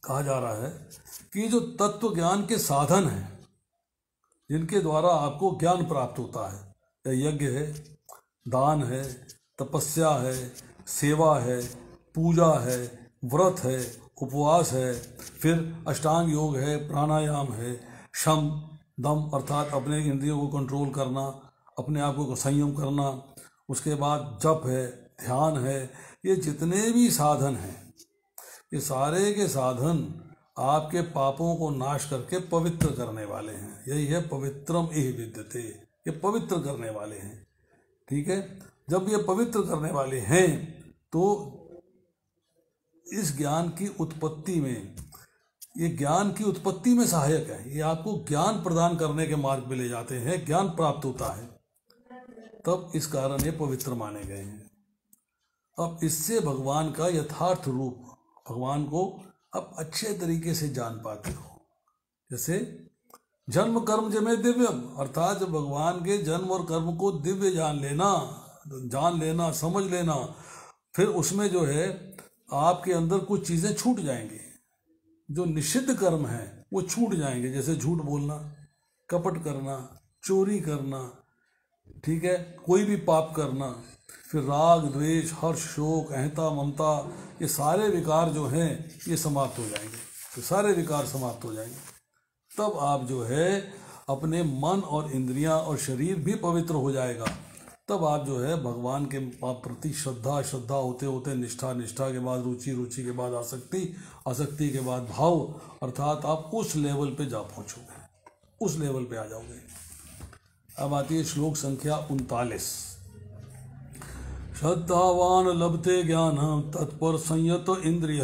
कहा जा रहा है कि जो तत्व ज्ञान के साधन हैं जिनके द्वारा आपको ज्ञान प्राप्त होता है, यज्ञ है, दान है, तपस्या है, सेवा है, पूजा है, व्रत है, उपवास है, फिर अष्टांग योग है, प्राणायाम है, शम दम अर्थात अपने इंद्रियों को कंट्रोल करना, अपने आप को संयम करना, उसके बाद जप है, ध्यान है, ये जितने भी साधन हैं ये सारे के साधन आपके पापों को नाश करके पवित्र करने वाले हैं। यही है पवित्रम इह विद्यते, ये पवित्र करने वाले हैं। ठीक है, जब ये पवित्र करने वाले हैं तो इस ज्ञान की उत्पत्ति में, ये ज्ञान की उत्पत्ति में सहायक है, ये आपको ज्ञान प्रदान करने के मार्ग पे ले जाते हैं, ज्ञान प्राप्त होता है, तब इस कारण ये पवित्र माने गए हैं। अब इससे भगवान का यथार्थ रूप, भगवान को अब अच्छे तरीके से जान पाते हो। जैसे जन्म कर्म जमे दिव्यम, अर्थात जब भगवान के जन्म और कर्म को दिव्य जान लेना, समझ लेना, फिर उसमें जो है आपके अंदर कुछ चीज़ें छूट जाएंगी, जो निषिद्ध कर्म हैं वो छूट जाएंगे, जैसे झूठ बोलना, कपट करना, चोरी करना, ठीक है, कोई भी पाप करना, फिर राग द्वेष हर्ष शोक अहंता ममता, ये सारे विकार जो हैं ये समाप्त हो जाएंगे, तो सारे विकार समाप्त हो जाएंगे। तब आप जो है अपने मन और इंद्रियां और शरीर भी पवित्र हो जाएगा। तब आप जो है भगवान के प्रति श्रद्धा होते होते निष्ठा के बाद रुचि के बाद आसक्ति के बाद भाव, अर्थात आप उस लेवल पे जा पहुँचोगे, उस लेवल पे आ जाओगे। अब आती है श्लोक संख्या 39। श्रद्धावान लभते ज्ञानम तत्पर संयत इंद्रिय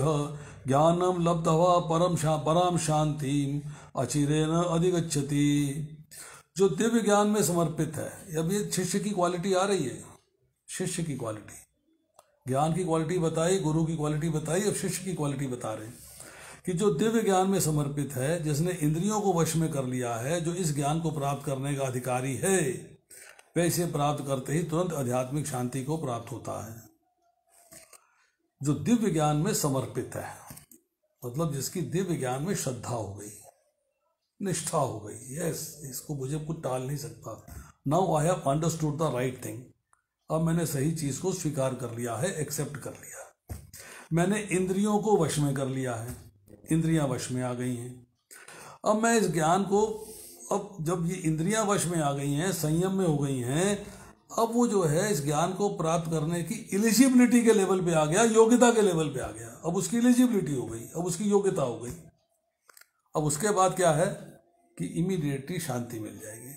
ज्ञानम लब्धवा परम शांति अचिरेण अधिगच्छति। जो दिव्य ज्ञान में समर्पित है, अब ये शिष्य की क्वालिटी आ रही है, शिष्य की क्वालिटी, ज्ञान की क्वालिटी बताई, गुरु की क्वालिटी बताई, अब शिष्य की क्वालिटी बता रहे हैं कि जो दिव्य ज्ञान में समर्पित है, जिसने इंद्रियों को वश में कर लिया है, जो इस ज्ञान को प्राप्त करने का अधिकारी है, वह इसे प्राप्त करते ही तुरंत आध्यात्मिक शांति को प्राप्त होता है। जो दिव्य ज्ञान में समर्पित है, मतलब जिसकी दिव्य ज्ञान में श्रद्धा हो गई, निष्ठा हो गई, यस, इसको मुझे कुछ टाल नहीं सकता। Now I have understood the right thing, अब मैंने सही चीज को स्वीकार कर लिया है, एक्सेप्ट कर लिया, मैंने इंद्रियों को वश में कर लिया है, इंद्रियां वश में आ गई हैं। अब मैं इस ज्ञान को, अब जब ये इंद्रियां वश में आ गई हैं, संयम में हो गई हैं, अब वो जो है इस ज्ञान को प्राप्त करने की एलिजिबिलिटी के लेवल पे आ गया, योग्यता के लेवल पे आ गया। अब उसकी एलिजिबिलिटी हो गई, अब उसकी योग्यता हो गई। अब उसके बाद क्या है कि इमीडिएटली शांति मिल जाएगी,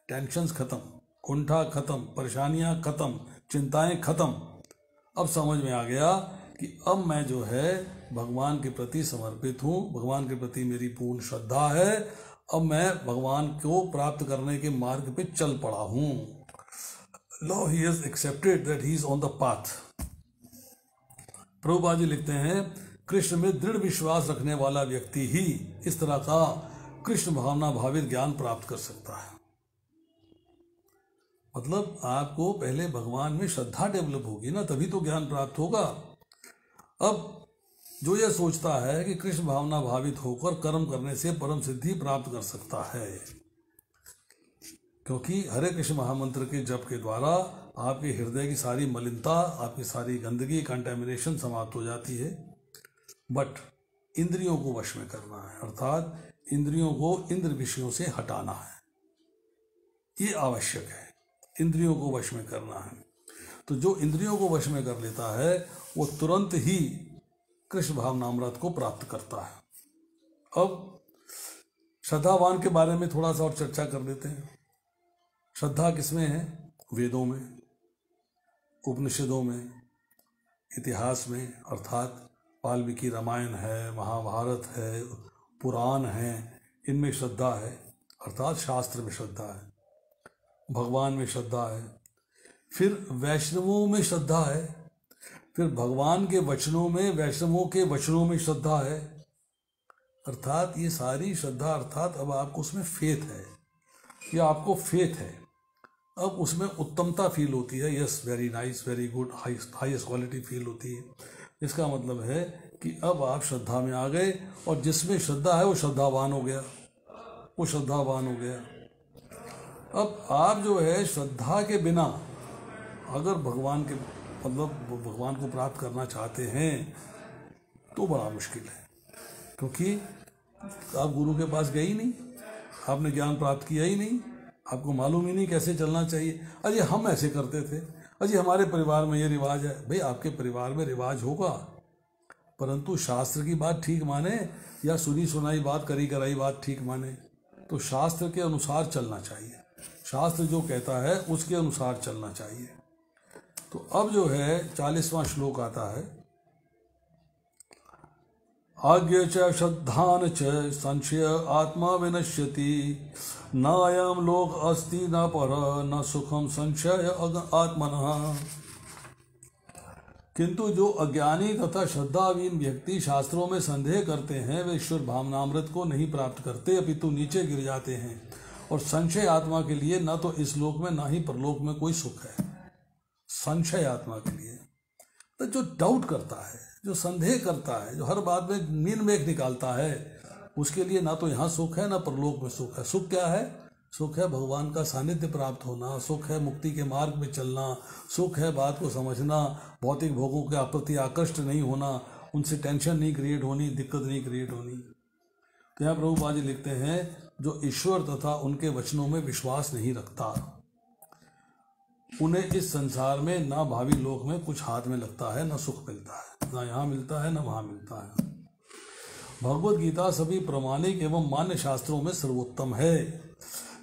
टेंशन्स खत्म, कुंठा खत्म, परेशानियां खत्म, चिंताएं खत्म। अब समझ में आ गया कि अब मैं जो है भगवान के प्रति समर्पित हूँ, भगवान के प्रति मेरी पूर्ण श्रद्धा है, अब मैं भगवान को प्राप्त करने के मार्ग पे चल पड़ा हूँ। Now he has accepted that he is on the path. Prabhupada ji लिखते हैं, कृष्ण में दृढ़ विश्वास रखने वाला व्यक्ति ही इस तरह का कृष्ण भावना भावित ज्ञान प्राप्त कर सकता है। मतलब आपको पहले भगवान में श्रद्धा डेवलप होगी ना, तभी तो ज्ञान प्राप्त होगा। अब जो यह सोचता है कि कृष्ण भावना भावित होकर कर्म करने से परम सिद्धि प्राप्त कर सकता है, क्योंकि हरे कृष्ण महामंत्र के जप के द्वारा आपके हृदय की सारी मलिनता, आपकी सारी गंदगी, कंटेमिनेशन समाप्त हो जाती है। बट इंद्रियों को वश में करना है, अर्थात इंद्रियों को इंद्र विषयों से हटाना है, ये आवश्यक है। इंद्रियों को वश में करना है, तो जो इंद्रियों को वश में कर लेता है वो तुरंत ही कृष्ण भावनामृत को प्राप्त करता है। अब श्रद्धावान के बारे में थोड़ा सा और चर्चा कर लेते हैं। श्रद्धा किसमें है? वेदों में, उपनिषदों में, इतिहास में, अर्थात वाल्मीकि रामायण है, महाभारत है, पुराण है, इनमें श्रद्धा है, अर्थात शास्त्र में श्रद्धा है, भगवान में श्रद्धा है। फिर वैष्णवों में श्रद्धा है, फिर भगवान के वचनों में, वैष्णवों के वचनों में श्रद्धा है, अर्थात ये सारी श्रद्धा, अर्थात अब आपको उसमें फेथ है, या आपको फेथ है, अब उसमें उत्तमता फील होती है, yes very nice, very good, highest quality feel होती है। इसका मतलब है कि अब आप श्रद्धा में आ गए, और जिसमें श्रद्धा है वो श्रद्धावान हो गया, वो श्रद्धावान हो गया। अब आप जो है श्रद्धा के बिना अगर भगवान के मतलब भगवान को प्राप्त करना चाहते हैं तो बड़ा मुश्किल है, क्योंकि आप गुरु के पास गए ही नहीं, आपने ज्ञान प्राप्त किया ही नहीं, आपको मालूम ही नहीं कैसे चलना चाहिए। अजय हम ऐसे करते थे, अजय हमारे परिवार में ये रिवाज है। भाई आपके परिवार में रिवाज होगा, परंतु शास्त्र की बात ठीक माने या सुनी सुनाई बात, करी कराई बात ठीक माने, तो शास्त्र के अनुसार चलना चाहिए। शास्त्र जो कहता है उसके अनुसार चलना चाहिए। तो अब जो है 40वां श्लोक आता है, आज्ञ च श्रद्धान च संशय आत्मा विनश्यति, नायम लोक अस्ति न पर न सुखम संशय आत्मनः। किंतु जो अज्ञानी तथा श्रद्धाहीन व्यक्ति शास्त्रों में संदेह करते हैं वे ईश्वर भावनामृत को नहीं प्राप्त करते, अपितु नीचे गिर जाते हैं, और संशय आत्मा के लिए न तो इस लोक में न ही परलोक में कोई सुख है। संशय आत्मा के लिए तो जो डाउट करता है, जो संदेह करता है, जो हर बात में नींद में निकालता है, उसके लिए ना तो यहाँ सुख है ना परलोक में सुख है। सुख क्या है? सुख है भगवान का सानिध्य प्राप्त होना, सुख है मुक्ति के मार्ग में चलना, सुख है बात को समझना, भौतिक भोगों के प्रति आकृष्ट नहीं होना, उनसे टेंशन नहीं क्रिएट होनी, दिक्कत नहीं क्रिएट होनी। तो यहाँ प्रभुपाद जी लिखते हैं, जो ईश्वर तथा उनके वचनों में विश्वास नहीं रखता, उन्हें इस संसार में ना भावी लोक में कुछ हाथ में लगता है, ना सुख मिलता है, ना यहाँ मिलता है ना वहाँ मिलता है। भगवत गीता सभी प्रमाणिक एवं मान्य शास्त्रों में सर्वोत्तम है।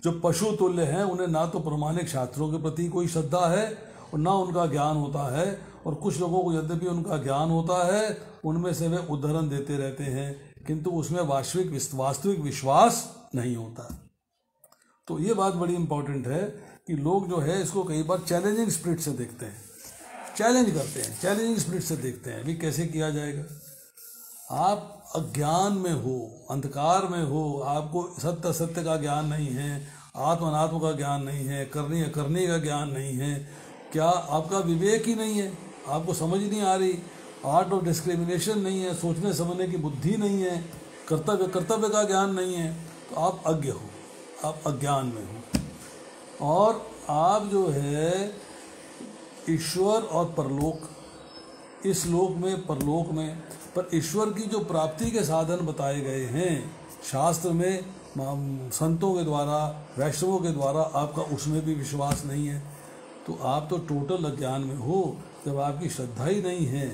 जो पशु तुल्य हैं उन्हें ना तो प्रमाणिक शास्त्रों के प्रति कोई श्रद्धा है और ना उनका ज्ञान होता है, और कुछ लोगों को यद्यपि उनका ज्ञान होता है उनमें से वे उदाहरण देते रहते हैं, किंतु उसमें वास्तविक विश्वास नहीं होता। तो ये बात बड़ी इंपॉर्टेंट है कि लोग जो है इसको कई बार चैलेंजिंग स्पिरिट से देखते हैं, चैलेंज करते हैं, चैलेंजिंग स्पिरिट से देखते हैं भी कैसे किया जाएगा। आप अज्ञान में हो, अंधकार में हो, आपको सत्य असत्य का ज्ञान नहीं है, आत्म अनात्म का ज्ञान नहीं है, करनी अकरनी का ज्ञान नहीं है, क्या आपका विवेक ही नहीं है, आपको समझ नहीं आ रही, आर्ट ऑफ डिस्क्रिमिनेशन नहीं है, सोचने समझने की बुद्धि नहीं है, कर्तव्य का ज्ञान नहीं है, तो आप अज्ञ हो, आप अज्ञान में हो। और आप जो है ईश्वर और परलोक, इस लोक में परलोक में, पर ईश्वर की जो प्राप्ति के साधन बताए गए हैं शास्त्र में, संतों के द्वारा, वैष्णवों के द्वारा, आपका उसमें भी विश्वास नहीं है, तो आप तो टोटल अज्ञान में हो। जब आपकी श्रद्धा ही नहीं है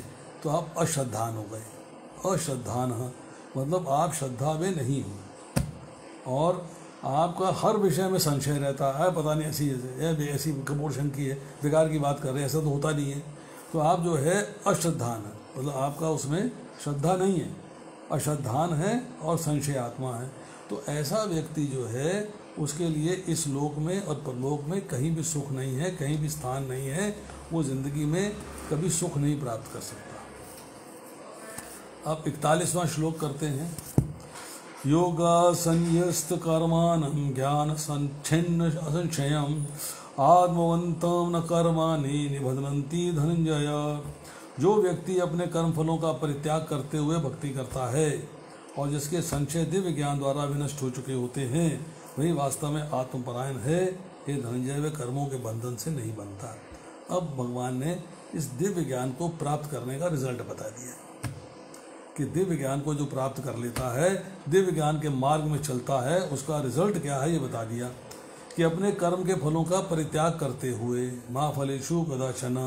तो आप अश्रद्धान हो गए। अश्रद्धान मतलब आप श्रद्धा में नहीं हो और आपका हर विषय में संशय रहता है, पता नहीं ऐसी कपोर्शन की है, बेकार की बात कर रहे हैं, ऐसा तो होता नहीं है। तो आप जो है अश्रद्धान है, मतलब आपका उसमें श्रद्धा नहीं है, अश्रद्धान है और संशय आत्मा है। तो ऐसा व्यक्ति जो है उसके लिए इस लोक में और परलोक में कहीं भी सुख नहीं है, कहीं भी स्थान नहीं है, वो जिंदगी में कभी सुख नहीं प्राप्त कर सकता। अब 41वां श्लोक करते हैं। योगा संयस्त कर्मानं ज्ञान संच्छिन्न असंशयम् आत्मवंतम न कर्माणि निबध्नन्ति धनंजय। जो व्यक्ति अपने कर्म फलों का परित्याग करते हुए भक्ति करता है और जिसके संशय दिव्य ज्ञान द्वारा विनष्ट हो चुके होते हैं, वही वास्तव में आत्मपरायण है। ये धनंजय वे कर्मों के बंधन से नहीं बनता। अब भगवान ने इस दिव्य ज्ञान को प्राप्त करने का रिजल्ट बता दिया कि दिव्य ज्ञान को जो प्राप्त कर लेता है, दिव्य ज्ञान के मार्ग में चलता है, उसका रिजल्ट क्या है ये बता दिया कि अपने कर्म के फलों का परित्याग करते हुए माँ फलेषु कदाचन,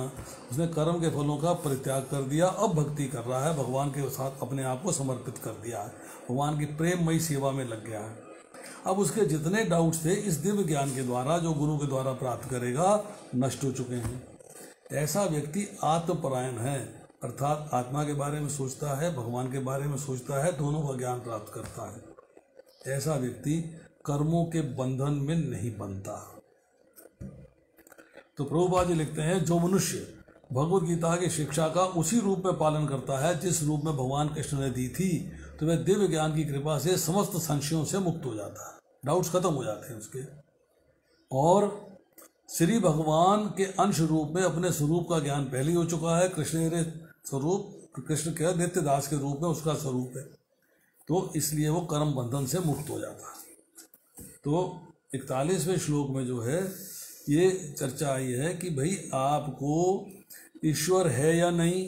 उसने कर्म के फलों का परित्याग कर दिया, अब भक्ति कर रहा है, भगवान के साथ अपने आप को समर्पित कर दिया है, भगवान की प्रेममयी सेवा में लग गया है। अब उसके जितने डाउट्स थे इस दिव्य ज्ञान के द्वारा जो गुरु के द्वारा प्राप्त करेगा नष्ट हो चुके हैं। ऐसा व्यक्ति आत्मपरायण है, अर्थात आत्मा के बारे में सोचता है, भगवान के बारे में सोचता है, दोनों का ज्ञान प्राप्त करता है। ऐसा व्यक्ति कर्मों के बंधन में नहीं बनता। तो प्रभुपाद जी लिखते हैं, जो मनुष्य भगवत गीता की शिक्षा का उसी रूप में पालन करता है जिस रूप में भगवान कृष्ण ने दी थी, तो वह दिव्य ज्ञान की कृपा से समस्त संशयों से मुक्त हो जाता है, डाउट्स खत्म हो जाते हैं उसके, और श्री भगवान के अंश रूप में अपने स्वरूप का ज्ञान पहले हो चुका है। कृष्ण स्वरूप कृष्ण क्या नित्य दास के रूप में उसका स्वरूप है, तो इसलिए वो कर्म बंधन से मुक्त हो जाता है। तो 41वें श्लोक में जो है ये चर्चा आई है कि भाई आपको ईश्वर है या नहीं,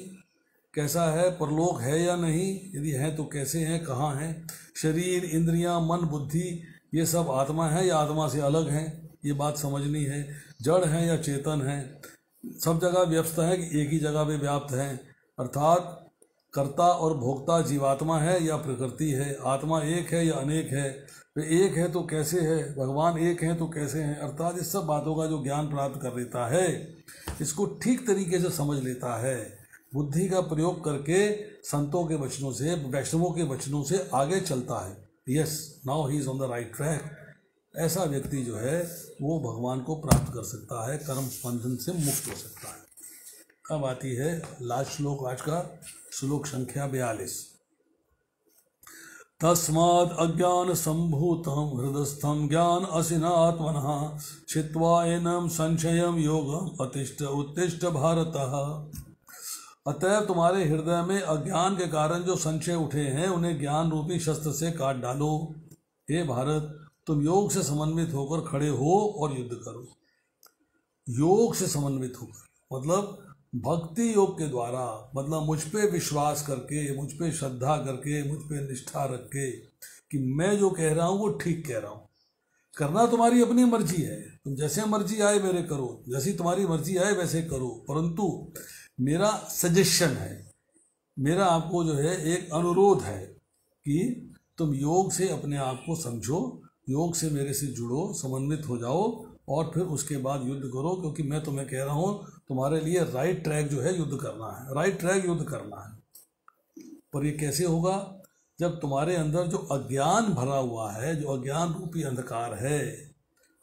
कैसा है, परलोक है या नहीं, यदि है तो कैसे हैं, कहाँ हैं, शरीर इंद्रियां मन बुद्धि ये सब आत्मा है या आत्मा से अलग हैं, ये बात समझनी है। जड़ हैं या चेतन हैं, सब जगह व्यस्त हैं कि एक ही जगह पे व्याप्त हैं, अर्थात कर्ता और भोक्ता जीवात्मा है या प्रकृति है, आत्मा एक है या अनेक है, वे एक है तो कैसे है, भगवान एक है तो कैसे हैं, अर्थात इस सब बातों का जो ज्ञान प्राप्त कर लेता है, इसको ठीक तरीके से समझ लेता है, बुद्धि का प्रयोग करके संतों के वचनों से, वैष्णवों के वचनों से आगे चलता है, yes now he is on the right track, ऐसा व्यक्ति जो है वो भगवान को प्राप्त कर सकता है, कर्म बंधन से मुक्त हो सकता है। अब आती है लास्ट श्लोक आज का, श्लोक संख्या 42। तस्माद् अज्ञान संभूतम हृदस्थम ज्ञान असिनात्मनः छित्त्वा एनं संशयं योगम अतिष्ठ उत्तिष्ठ भारतः। अतएव तुम्हारे हृदय में अज्ञान के कारण जो संशय उठे हैं उन्हें ज्ञान रूपी शस्त्र से काट डालो। हे भारत, तुम योग से समन्वित होकर खड़े हो और युद्ध करो। योग से समन्वित होकर मतलब भक्ति योग के द्वारा, मतलब मुझ पे विश्वास करके, मुझ पे श्रद्धा करके, मुझ पे निष्ठा रख के कि मैं जो कह रहा हूँ वो ठीक कह रहा हूँ। करना तुम्हारी अपनी मर्जी है, तुम जैसे मर्जी आए मेरे करो, जैसी तुम्हारी मर्जी आए वैसे करो, परंतु मेरा सजेशन है, मेरा आपको जो है एक अनुरोध है कि तुम योग से अपने आप को समझो, योग से मेरे से जुड़ो, समन्वित हो जाओ और फिर उसके बाद युद्ध करो, क्योंकि मैं तुम्हें कह रहा हूँ तुम्हारे लिए राइट ट्रैक जो है युद्ध करना है, राइट ट्रैक युद्ध करना है। पर ये कैसे होगा? जब तुम्हारे अंदर जो अज्ञान भरा हुआ है, जो अज्ञान रूपी अंधकार है,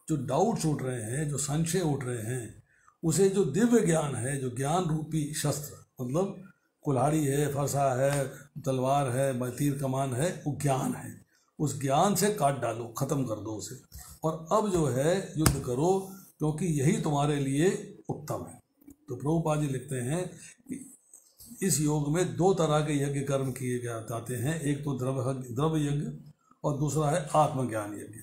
जो डाउट्स उठ रहे हैं, जो संशय उठ रहे हैं, उसे जो दिव्य ज्ञान है, जो ज्ञान रूपी शस्त्र मतलब कुल्हाड़ी है, फरसा है, तलवार है, तीर कमान है, वो ज्ञान है, उस ज्ञान से काट डालो, खत्म कर दो उसे, और अब जो है युद्ध करो, क्योंकि यही तुम्हारे लिए उत्तम है। तो प्रभुपाद जी लिखते हैं कि इस योग में दो तरह के यज्ञ कर्म किए जाते हैं, एक तो द्रव्य यज्ञ और दूसरा है आत्मज्ञान यज्ञ।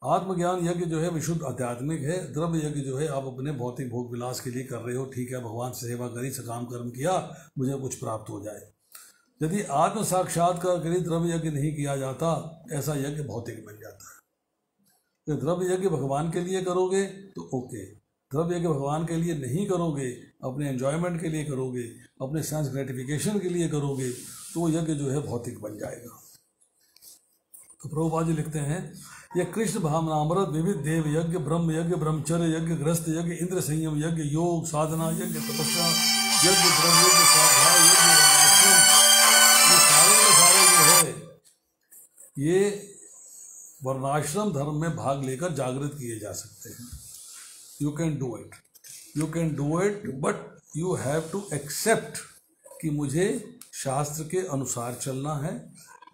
आत्मज्ञान यज्ञ जो है विशुद्ध आध्यात्मिक है, द्रव्य यज्ञ जो है आप अपने भौतिक भोग विलास के लिए कर रहे हो, ठीक है, भगवान से सेवा करी, सकाम कर्म किया, मुझे कुछ प्राप्त हो जाए। यदि आत्म साक्षात्कार के लिए द्रव्य यज्ञ नहीं किया जाता, ऐसा यज्ञ भौतिक बन जाता है। तो द्रव्य यज्ञ भगवान के लिए करोगे तो ओके, द्रव्य यज्ञ भगवान के लिए नहीं करोगे, अपने एंजॉयमेंट के लिए करोगे, अपने सेंस ग्रेटिफिकेशन के लिए करोगे, तो वो यज्ञ जो है भौतिक बन जाएगा। तो प्रभुपाद जी लिखते हैं, यह कृष्ण भावनामृत विविध देव यज्ञ, ब्रह्म यज्ञ, ब्रह्मचर्य यज्ञ, गृहस्थ यज्ञ, इंद्र संयम यज्ञ, योग साधना यज्ञ, तपस्या यज्ञ, द्रव्य यज्ञ, स्वाध्याय यज्ञ, ये सारे के सारे जो है ये वर्णाश्रम धर्म में भाग लेकर जागृत किए जा सकते हैं। You can do it, you can do it, but you have to accept कि मुझे शास्त्र के अनुसार चलना है,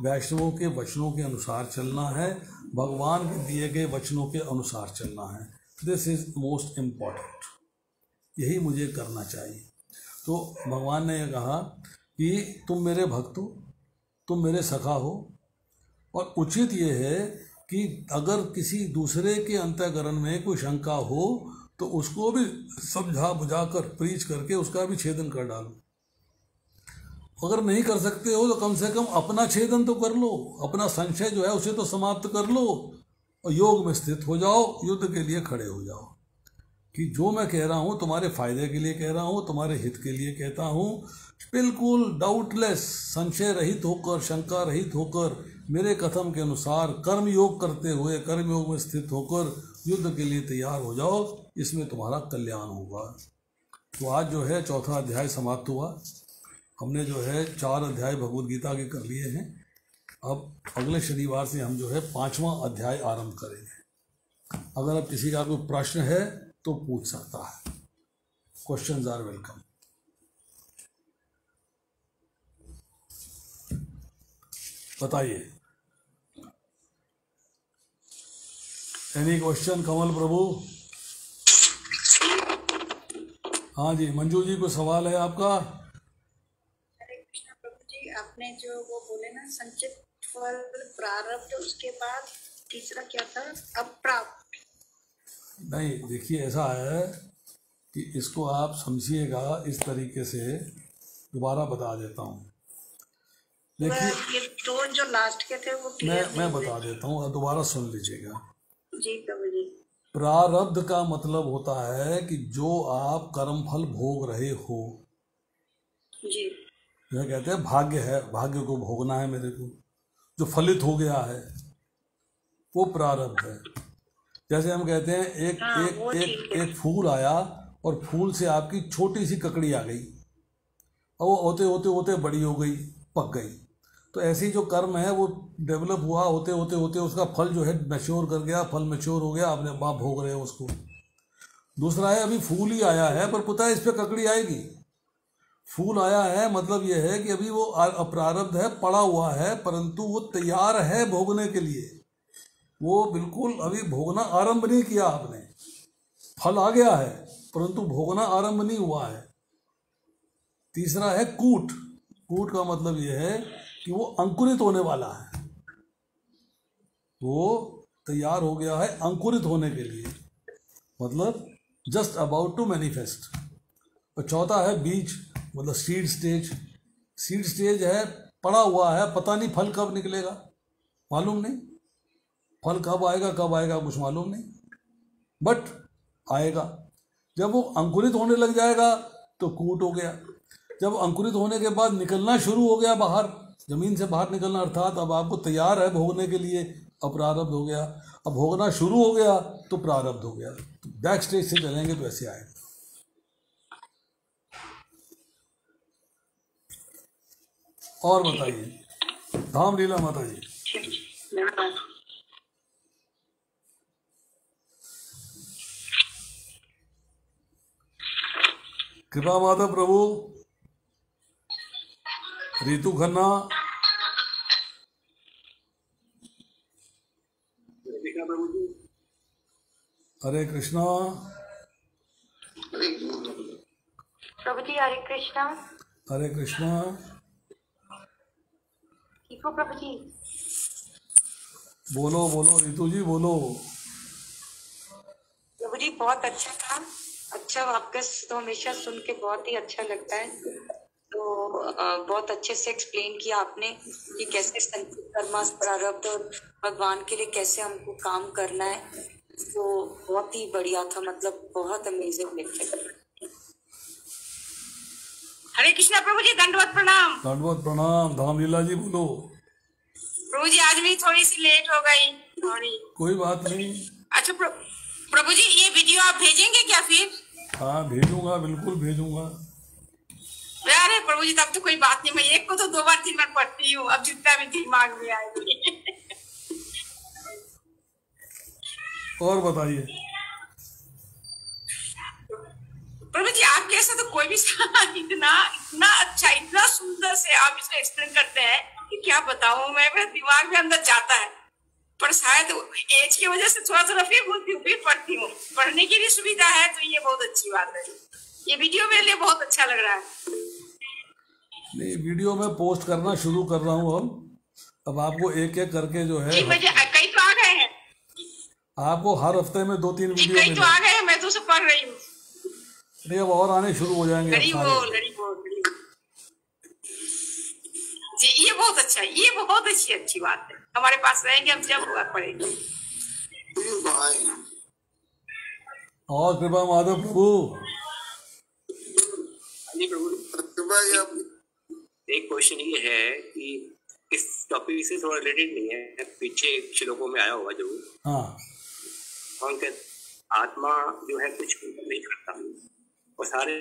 वैष्णवों के वचनों के अनुसार चलना है, भगवान के दिए गए वचनों के अनुसार चलना है। दिस इज मोस्ट इम्पॉर्टेंट, यही मुझे करना चाहिए। तो भगवान ने यह कहा कि तुम मेरे भक्त हो, तुम मेरे सखा हो, और उचित ये है कि अगर किसी दूसरे के अंतःकरण में कोई शंका हो तो उसको भी समझा बुझाकर प्रीच करके उसका भी छेदन कर डालो। अगर नहीं कर सकते हो तो कम से कम अपना छेदन तो कर लो, अपना संशय जो है उसे तो समाप्त कर लो और योग में स्थित हो जाओ, युद्ध के लिए खड़े हो जाओ कि जो मैं कह रहा हूँ तुम्हारे फायदे के लिए कह रहा हूँ, तुम्हारे हित के लिए कहता हूँ, बिल्कुल डाउटलेस, संशय रहित होकर, शंका रहित होकर, मेरे कथन के अनुसार कर्म योग करते हुए, कर्म योग में स्थित होकर युद्ध के लिए तैयार हो जाओ, इसमें तुम्हारा कल्याण होगा। तो आज जो है चौथा अध्याय समाप्त हुआ। हमने जो है 4 अध्याय भगवद गीता के कर लिए हैं। अब अगले शनिवार से हम जो है 5वां अध्याय आरंभ करेंगे। अगर अब किसी का कोई प्रश्न है तो पूछ सकता है। Questions are welcome. बताइए, एनी क्वेश्चन? कमल प्रभु? हाँ जी, मंजू जी, कोई सवाल है आपका? में जो वो बोले ना, संचित फल प्रारब्ध, उसके बाद तीसरा क्या था, अप्राप्त। नहीं, देखिए ऐसा है कि इसको आप समझिएगा इस तरीके से, दोबारा बता देता हूँ। देखिए ये दो जो लास्ट के थे वो मैं बता देता हूँ, आप दोबारा सुन लीजिएगा। जी प्रभु जी। प्रारब्ध का मतलब होता है कि जो आप कर्मफल भोग रहे हो, जी यह कहते हैं भाग्य है, भाग्य को भोगना है मेरे को, जो फलित हो गया है वो प्रारब्ध है। जैसे हम कहते हैं एक हाँ, एक वो एक ठीक है। एक फूल आया और फूल से आपकी छोटी सी ककड़ी आ गई और वो होते होते होते बड़ी हो गई, पक गई। तो ऐसी जो कर्म है वो डेवलप हुआ, होते होते होते उसका फल जो है मैच्योर कर गया, फल मैच्योर हो गया, आपने आप भोग रहे हो उसको। दूसरा है अभी फूल ही आया है पर पता है इस पे ककड़ी आएगी। फूल आया है मतलब यह है कि अभी वो अप्रारब्ध है, पड़ा हुआ है, परंतु वो तैयार है भोगने के लिए। वो बिल्कुल अभी भोगना आरंभ नहीं किया आपने, फल आ गया है परंतु भोगना आरंभ नहीं हुआ है। तीसरा है कूट। कूट का मतलब यह है कि वो अंकुरित होने वाला है, वो तैयार हो गया है अंकुरित होने के लिए, मतलब जस्ट अबाउट टू मैनिफेस्ट। और चौथा है बीज, मतलब सीड स्टेज। सीड स्टेज है, पड़ा हुआ है, पता नहीं फल कब निकलेगा, मालूम नहीं, फल कब आएगा कुछ मालूम नहीं, बट आएगा। जब वो अंकुरित होने लग जाएगा तो कूट हो गया। जब अंकुरित होने के बाद निकलना शुरू हो गया बाहर, जमीन से बाहर निकलना, अर्थात अब आपको तैयार है भोगने के लिए, अप्रारब्ध हो गया। अब भोगना शुरू हो गया तो प्रारब्ध हो गया। तो बैक स्टेज से चलेंगे तो ऐसे आएगा। और बताइए, धाम लीला माता जी। कृपा माता प्रभु, रितु खन्ना, हरे कृष्णा। प्रभु जी हरे कृष्णा। हरे कृष्णा। ठीक हो प्रभु जी? बोलो बोलो रितु जी बोलो। प्रभु जी बहुत अच्छा था, अच्छा आपका तो हमेशा सुन के बहुत ही अच्छा लगता है। तो बहुत अच्छे से एक्सप्लेन किया आपने कि कैसे संचित कर्मा प्रारब्ध और भगवान के लिए कैसे हमको काम करना है। तो बहुत ही बढ़िया था, मतलब बहुत अमेजिंग लेक्चर। हरे कृष्णा प्रभु जी, दंडवत प्रणाम। दंडवत प्रणाम। धाम लीला जी बोलो। प्रभु जी आज भी थोड़ी सी लेट हो गई, थोड़ी। कोई बात नहीं। अच्छा प्रभु जी ये वीडियो आप भेजेंगे क्या फिर? हाँ भेजूंगा, बिल्कुल भेजूंगा। अरे प्रभु जी तब तो कोई बात नहीं, मैं एक को तो 2 बार 3 बार पढ़ती हूँ, अब जितना भी दिमाग में आएगी। और बताइए प्रभु जी आपके ऐसा तो कोई भी इतना इतना अच्छा, इतना सुंदर से आप इसको एक्सप्लेन करते हैं कि क्या बताऊं मैं, मेरे दिमाग में अंदर जाता है। पर शायद एज की वजह से थोड़ा थोड़ा फिर भूलती हूँ, फिर पढ़ती हूँ। पढ़ने की भी सुविधा है तो ये बहुत अच्छी बात है। ये वीडियो मेरे लिए बहुत अच्छा लग रहा है। नहीं, वीडियो में पोस्ट करना शुरू कर रहा हूँ अब आपको एक एक करके जो है, कई तो आ गए हैं, आपको हर हफ्ते में 2-3 वीडियो कई तो आ गए हैं, मैं तो उसे पढ़ रही हूँ। नहीं अब और आने शुरू हो जाएंगे अब सारे। जी ये बहुत अच्छा है, ये बहुत अच्छी बात है। हमारे पास रहेंगे, हम जब हुआ पढ़ेंगे। और कृपा माधव प्रभु। एक क्वेश्चन ये है कि इस टॉपिक से थोड़ा रिलेटेड नहीं है, पीछे श्लोकों में आया होगा जरूर। हाँ, आत्मा जो है कुछ नहीं करता और सारे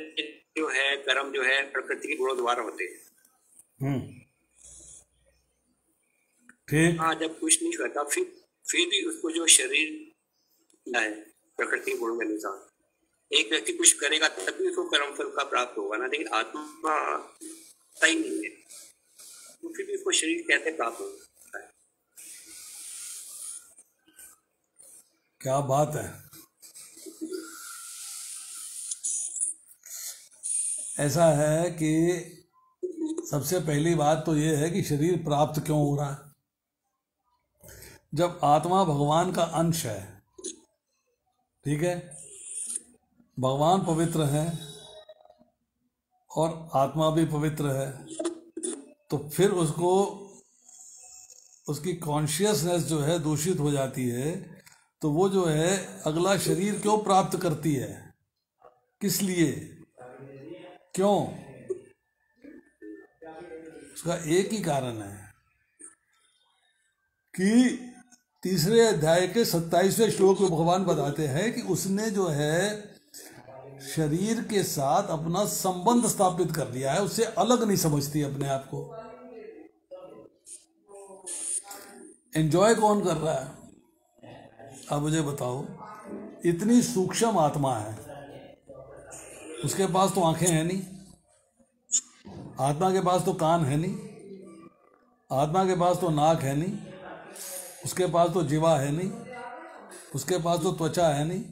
जो है कर्म जो है प्रकृति के गुणों द्वारा होते हैं। ठीक। हाँ, जब कुछ नहीं करता फिर भी उसको जो शरीर है प्रकृति के गुणों के अनुसार, एक व्यक्ति कुछ करेगा तभी उसको कर्म फल का प्राप्त होगा ना, लेकिन आत्मा सही नहीं है तो फिर भी उसको शरीर कैसे प्राप्त होता है? क्या बात है। ऐसा है कि सबसे पहली बात तो ये है कि शरीर प्राप्त क्यों हो रहा है। जब आत्मा भगवान का अंश है, ठीक है, भगवान पवित्र है और आत्मा भी पवित्र है, तो फिर उसको उसकी कॉन्शियसनेस जो है दूषित हो जाती है, तो वो जो है अगला शरीर क्यों प्राप्त करती है, किस लिए, क्यों? उसका एक ही कारण है कि तीसरे अध्याय के 27वें श्लोक में भगवान बताते हैं कि उसने जो है शरीर के साथ अपना संबंध स्थापित कर लिया है, उससे अलग नहीं समझती अपने आप को। एंजॉय कौन कर रहा है? अब मुझे बताओ, इतनी सूक्ष्म आत्मा है, उसके पास तो आंखें हैं नहीं, आत्मा के पास तो कान है नहीं, आत्मा के पास तो नाक है नहीं, उसके पास तो जीवा है नहीं, उसके पास तो त्वचा है नहीं।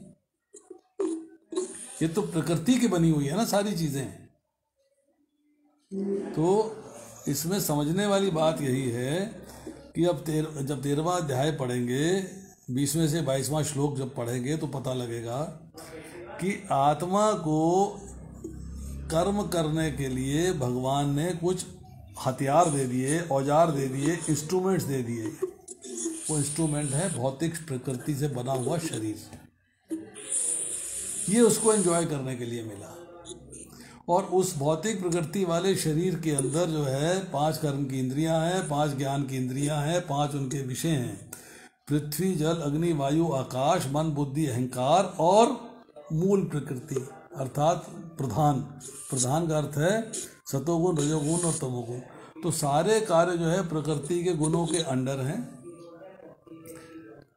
ये तो प्रकृति की बनी हुई है ना सारी चीजें। तो इसमें समझने वाली बात यही है कि अब जब 13वां अध्याय पढ़ेंगे, 20वें से 22वां श्लोक जब पढ़ेंगे तो पता लगेगा कि आत्मा को कर्म करने के लिए भगवान ने कुछ हथियार दे दिए, औजार दे दिए, इंस्ट्रूमेंट्स दे दिए। वो इंस्ट्रूमेंट है भौतिक प्रकृति से बना हुआ शरीर। ये उसको एंजॉय करने के लिए मिला। और उस भौतिक प्रकृति वाले शरीर के अंदर जो है 5 कर्म की इंद्रियां हैं, 5 ज्ञान की इंद्रियां हैं, 5 उनके विषय हैं, पृथ्वी, जल, अग्नि, वायु, आकाश, मन, बुद्धि, अहंकार और मूल प्रकृति अर्थात प्रधान। प्रधान का अर्थ है सतोगुण, रजोगुण और तमोगुण। तो सारे कार्य जो है प्रकृति के गुणों के अंडर हैं।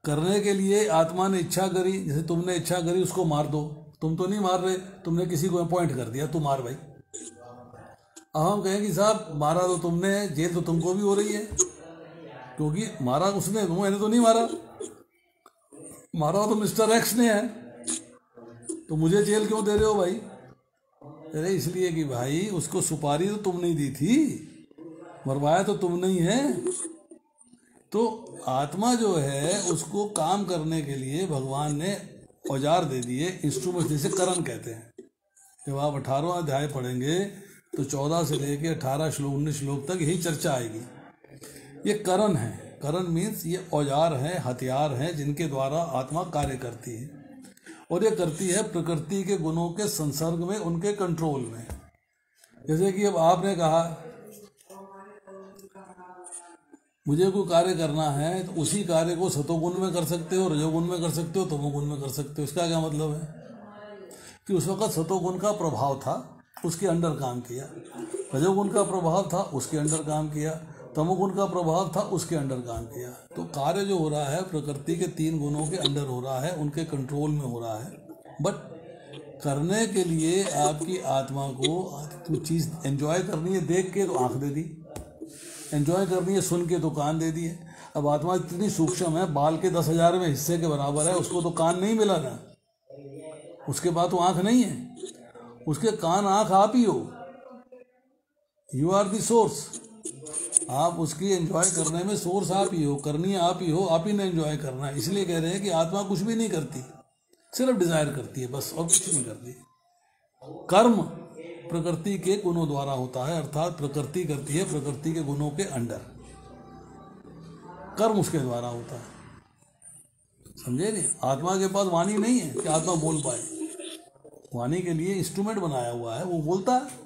करने के लिए आत्मा ने इच्छा करी, जैसे तुमने इच्छा करी उसको मार दो, तुम तो नहीं मार रहे, तुमने किसी को अपॉइंट कर दिया, तू मार भाई। अब हम कहें कि साहब मारा तो तुमने, जेल तो तुमको भी हो रही है, क्योंकि मारा उसने, मैंने तो नहीं मारा, मारा तो मिस्टर एक्स ने है, तो मुझे जेल क्यों दे रहे हो भाई? अरे इसलिए कि भाई उसको सुपारी तो तुम नहीं दी थी, मरवाया तो तुम नहीं है। तो आत्मा जो है उसको काम करने के लिए भगवान ने औजार दे दिए, इंस्ट्रूमेंट, जिसे करण कहते हैं। जब आप 18वां अध्याय पढ़ेंगे तो 14 से लेके 18 श्लोक 19 श्लोक तक यही चर्चा आएगी। ये करण है। करण मीन्स ये औजार हैं, हथियार हैं जिनके द्वारा आत्मा कार्य करती है, और ये करती है प्रकृति के गुणों के संसर्ग में, उनके कंट्रोल में। जैसे कि अब आपने कहा मुझे कोई कार्य करना है, तो उसी कार्य को सतोगुण में कर सकते हो, रजोगुण में कर सकते हो, तमोगुण में कर सकते हो। इसका क्या मतलब है कि उस वक्त सतोगुण का प्रभाव था, उसके अंडर काम किया, रजोगुण का प्रभाव था, उसके अंडर काम किया, तमोगुण का प्रभाव था, उसके अंडर काम किया। तो कार्य जो हो रहा है प्रकृति के 3 गुणों के अंडर हो रहा है, उनके कंट्रोल में हो रहा है। बट करने के लिए आपकी आत्मा को तो चीज़ एंजॉय करनी है, देख के तो आँख दे दी, एंजॉय करनी है सुन के तो कान दे दिए। अब आत्मा इतनी सूक्ष्म है, बाल के 10,000वें हिस्से के बराबर है, उसको तो कान नहीं मिला ना, उसके बाद तो आँख नहीं है, उसके कान आँख आप ही हो। You are the source. आप उसकी एंजॉय करने में सोर्स आप ही हो, करनी आप ही हो, आप ही ने एंजॉय करना है। इसलिए कह रहे हैं कि आत्मा कुछ भी नहीं करती, सिर्फ डिजायर करती है बस, और कुछ नहीं करती। कर्म प्रकृति के गुणों द्वारा होता है, अर्थात प्रकृति करती है प्रकृति के गुणों के अंडर, कर्म उसके द्वारा होता है। समझे नहीं? आत्मा के पास वाणी नहीं है कि आत्मा बोल पाए, वाणी के लिए इंस्ट्रूमेंट बनाया हुआ है, वो बोलता है,